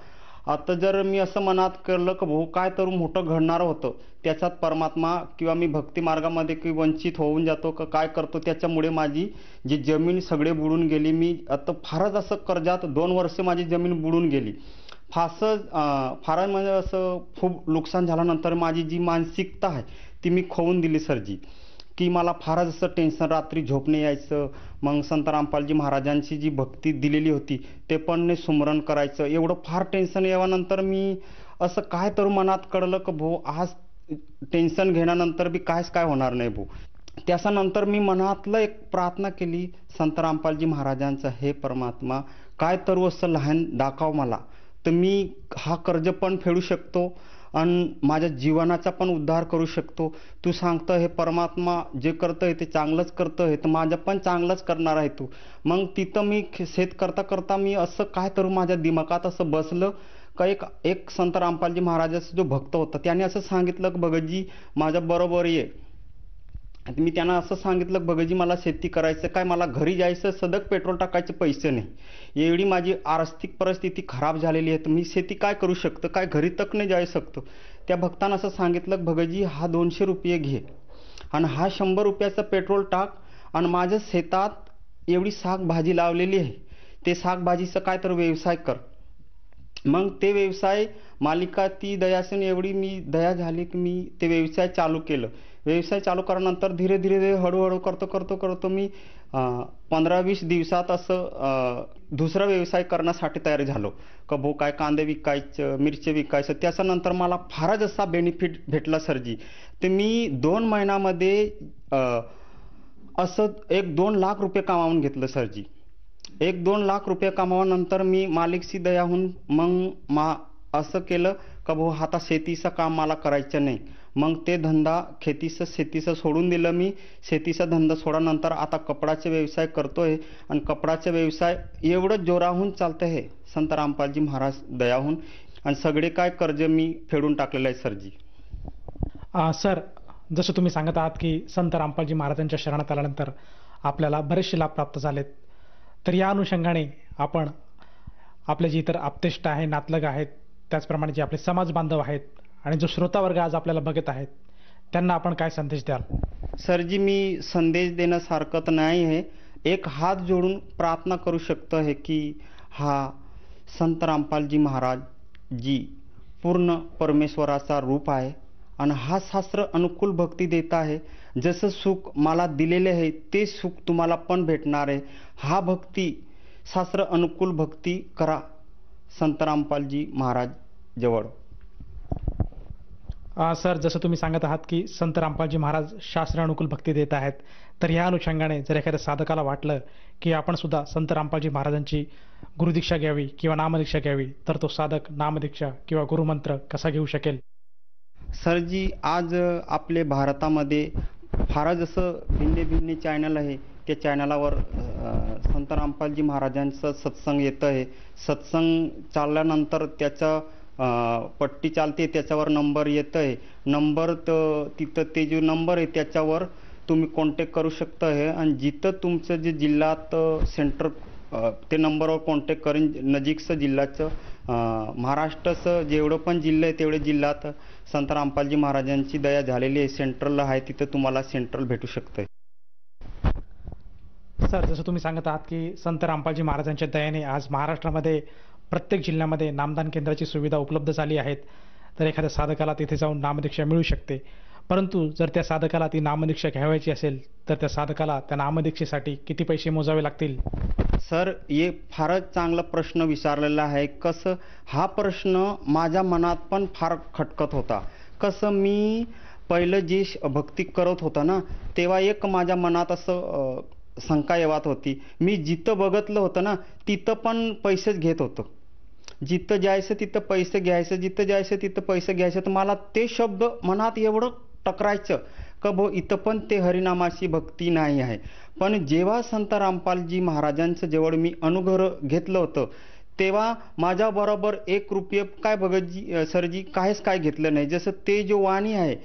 आता जर मी असं मनात केलं की भाऊ काय तर मोठं घडणार होतं त्याच्यात परमात्मा किंवा मी भक्ती मार्गामध्ये की वंचित होऊन जातो का काय करतो त्याच्यामुळे माझी जी जमीन सगळे बुडून गेली. मी आता फारच असं कर्जात 2 वर्ष माझी जमीन बुडून गेली. फारच म्हणजे असं खूप नुकसान झाल्यानंतर माझी जी मानसिकता आहे ती मी खोवून दिली सरजी की मला फारच असं टेन्शन रात्री झोपणे यायचं. मग संत रामपालजी महाराजांची जी भक्ती दिलेली होती ते पण सुमरण करायचं. एवढं फार टेन्शन यावानंतर मी असं काय तर मनात कळलं की भाऊ आज टेन्शन घेण्यानंतर बी काय होणार नाही भाऊ. त्याच्यानंतर मी मनातलं एक प्रार्थना केली संत रामपालजी महाराजांचं हे परमात्मा काय तर असं लहान दाखव मला तर मी हा कर्ज पण फेडू शकतो आणि माझ्या जीवनाचा पण उद्धार करू शकतो. तू सांगतं हे परमात्मा जे करतं ते चांगलंच करतं हे तर माझं पण चांगलंच करणार आहे तू. मग तिथं मी शेत करता मी असं काय तर माझ्या दिमागात असं बसलं का एक संत रामपालजी महाराजाचा जो भक्त होता त्याने असं सांगितलं की भगतजी माझ्या बरोबर ये. मी त्यांना असं सांगितलं भगतजी मला शेती करायचं काय मला घरी जायचं सदक पेट्रोल टाकायचे पैसे नाही. एवढी माझी आर्थिक परिस्थिती खराब झालेली आहे तर मी शेती काय करू शकतो काय घरी तक नाही जाऊ शकतो. त्या भक्तानं असं सांगितलं, भगतजी हा 200 रुपये घे आणि हा 100 रुपयाचं पेट्रोल टाक आणि माझ्या शेतात एवढी भाजी लावलेली आहे, ते भाजीचं काय तर व्यवसाय कर. मग ते व्यवसाय मालिका ती दयासन एवढी मी दया झाली की मी ते व्यवसाय चालू केलं. व्यवसाय चालू केल्यानंतर धीरे धीरे हळूहळू करतो मी 15-20 दिवसात असं दुसरा व्यवसाय करण्यासाठी तयार झालो. कबो काय कांदे विकायचं, मिरची विकायचं. त्याच्यानंतर मला फारच असा बेनिफिट भेटला सरजी. तर मी 2 महिन्यामध्ये असं 1-2 लाख रुपये कमावून घेतलं सरजी. 1-2 लाख रुपये कमावल्यानंतर मी मालिकची दयाहून मग असं केलं का भाऊ आता शेतीचं काम मला करायचं नाही. मग ते धंदा शेतीचं सोडून दिलं मी. शेतीचा धंदा सोडल्यानंतर आता कपडाचे व्यवसाय करतोय आणि कपडाचे व्यवसाय एवढं जोराहून चालतं आहे संत रामपालजी महाराज दयाहून. आणि सगळे काय कर्ज मी फेडून टाकलेलं आहे सरजी. सर, जसं तुम्ही सांगत आहात की संत रामपालजी महाराजांच्या शरणात आल्यानंतर आपल्याला बरेचसे लाभ प्राप्त झालेत, तर या अनुषंगाने आपण आपले जे इतर आप्तेष्ट आहे, नातलग आहेत, त्याचप्रमाणे जे आपले समाज बांधव आहेत आणि जो श्रोतावर्ग आज आपल्याला बघत आहेत, त्यांना आपण काय संदेश द्याल? सरजी, मी संदेश देण्यासारखं तर नाही आहे. एक हात जोडून प्रार्थना करू शकतो आहे की हा संत रामपालजी महाराज जी पूर्ण परमेश्वराचा रूप आहे आणि हा शास्त्र अनुकूल भक्ती देत आहे. जसं सुख मला दिलेले आहे ते सुख तुम्हाला पण भेटणार आहे. हा भक्ती शास्त्र अनुकूल भक्ती करा संत रामपालजी महाराज जवळ. सर, जसं तुम्ही सांगत आहात की संत रामपालजी महाराज शास्त्र अनुकूल भक्ती देत आहेत, तर या अनुषंगाने जर एखाद्या साधकाला वाटलं की आपण सुद्धा संत रामपालजी महाराजांची गुरुदीक्षा घ्यावी किंवा नामदीक्षा घ्यावी, तर तो साधक नामदीक्षा किंवा गुरुमंत्र कसा घेऊ शकेल? सरजी, आज आपले भारतामध्ये फारच असं भिन्न चॅनल आहे. त्या चॅनलावर संत रामपालजी महाराजांचं सत्संग येतं आहे. सत्संग चालल्यानंतर त्याचा पट्टी चालते, त्याच्यावर नंबर येतं आहे. नंबर तर तिथं ते जो नंबर आहे त्याच्यावर तुम्ही कॉन्टॅक्ट करू शकता आहे. आणि जिथं तुमचं जे जिल्ह्यात सेंटर ते नंबरवर कॉन्टॅक्ट करून नजीकचं जिल्ह्याचं महाराष्ट्राचं जेवढं पण जिल्हा आहे तेवढे जिल्ह्यात संत रामपालजी महाराजांची दया झालेली आहे. सेंट्रल आहे तिथं तुम्हाला सेंट्रल भेटू शकतं. सर, जसं तुम्ही सांगत आहात की संत रामपालजी महाराजांच्या दयाने आज महाराष्ट्रामध्ये प्रत्येक जिल्ह्यामध्ये नामदान केंद्राची सुविधा उपलब्ध झाली आहेत, तर एखाद्या साधकाला तिथे जाऊन नामदीक्षा मिळू शकते. परंतु जर त्या साधकाला ती नामदीक्षा घ्यावायची असेल तर त्या साधकाला त्या नामदीक्षेसाठी किती पैसे मोजावे लागतील? सर, हे फारच चांगला प्रश्न विचारलेला आहे. कसं हा प्रश्न माझ्या मनात पण फार खटकत होता. कसं मी पहिलं जी भक्ती करत होता ना, तेव्हा एक माझ्या मनात असं शंका येत होती. मी जिथं बघितलं होतं ना तिथं पण पैसेच घेत होतो. जिथं जायचं तिथं पैसे घ्यायचं, जिथं जायचं तिथं पैसे घ्यायचं. तर मला ते शब्द मनात एवढं टकरायचं का भाऊ इथं पण ते हरिनामाची भक्ती नाही आहे. पण जेव्हा संत रामपालजी महाराजांचं जवळ मी अनुग्रह घेतलं होतं तेव्हा माझ्याबरोबर 1 रुपये काय भगतजी सरजी काहीच काय घेतलं नाही. जसं ते जो वाणी आहे,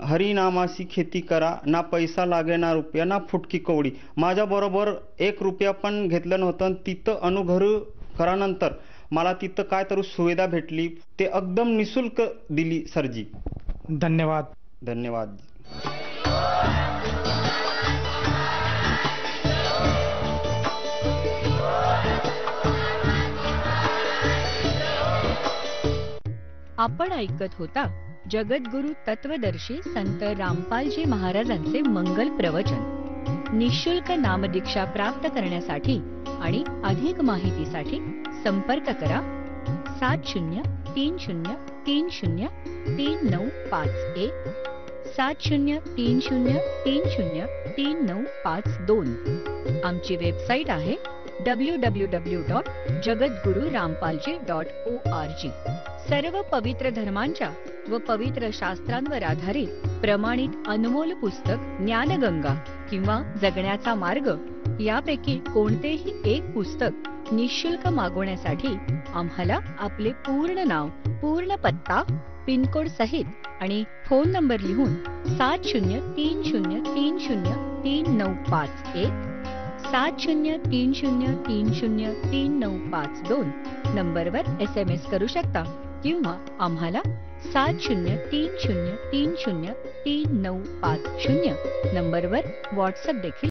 हरिनामाची खेती करा, ना पैसा लागे ना रुपया ना फुटकी कवडी, माझ्याबरोबर 1 रुपया पण घेतलं नव्हतं. तिथं अनुग्रह करानंतर मला तिथं काय तर सुविधा भेटली, ते एकदम निशुल्क दिली सरजी. धन्यवाद. धन्यवाद. आपण ऐकत होता जगद्गुरु तत्वदर्शी संत रामपालजी महाराजांचे मंगल प्रवचन. निःशुल्क नामदीक्षा प्राप्त करण्यासाठी आणि अधिक माहितीसाठी संपर्क करा 7030303951 7030303952. आमची वेबसाईट आहे www.jagadgururampalji.org. सर्व पवित्र धर्मांच्या व पवित्र शास्त्रांवर आधारित प्रमाणित अनमोल पुस्तक ज्ञानगंगा किंवा जगण्याचा मार्ग यापैकी कोणतेही एक पुस्तक निःशुल्क मागवण्यासाठी आम्हाला आपले पूर्ण नाव, पूर्ण पत्ता, पिनकोड सहित आणि फोन नंबर लिहून 7030303951 7030303952 नंबरवर SMS करू शकता किंवा आम्हाला 7030303950 नंबरवर व्हॉट्सअप देखील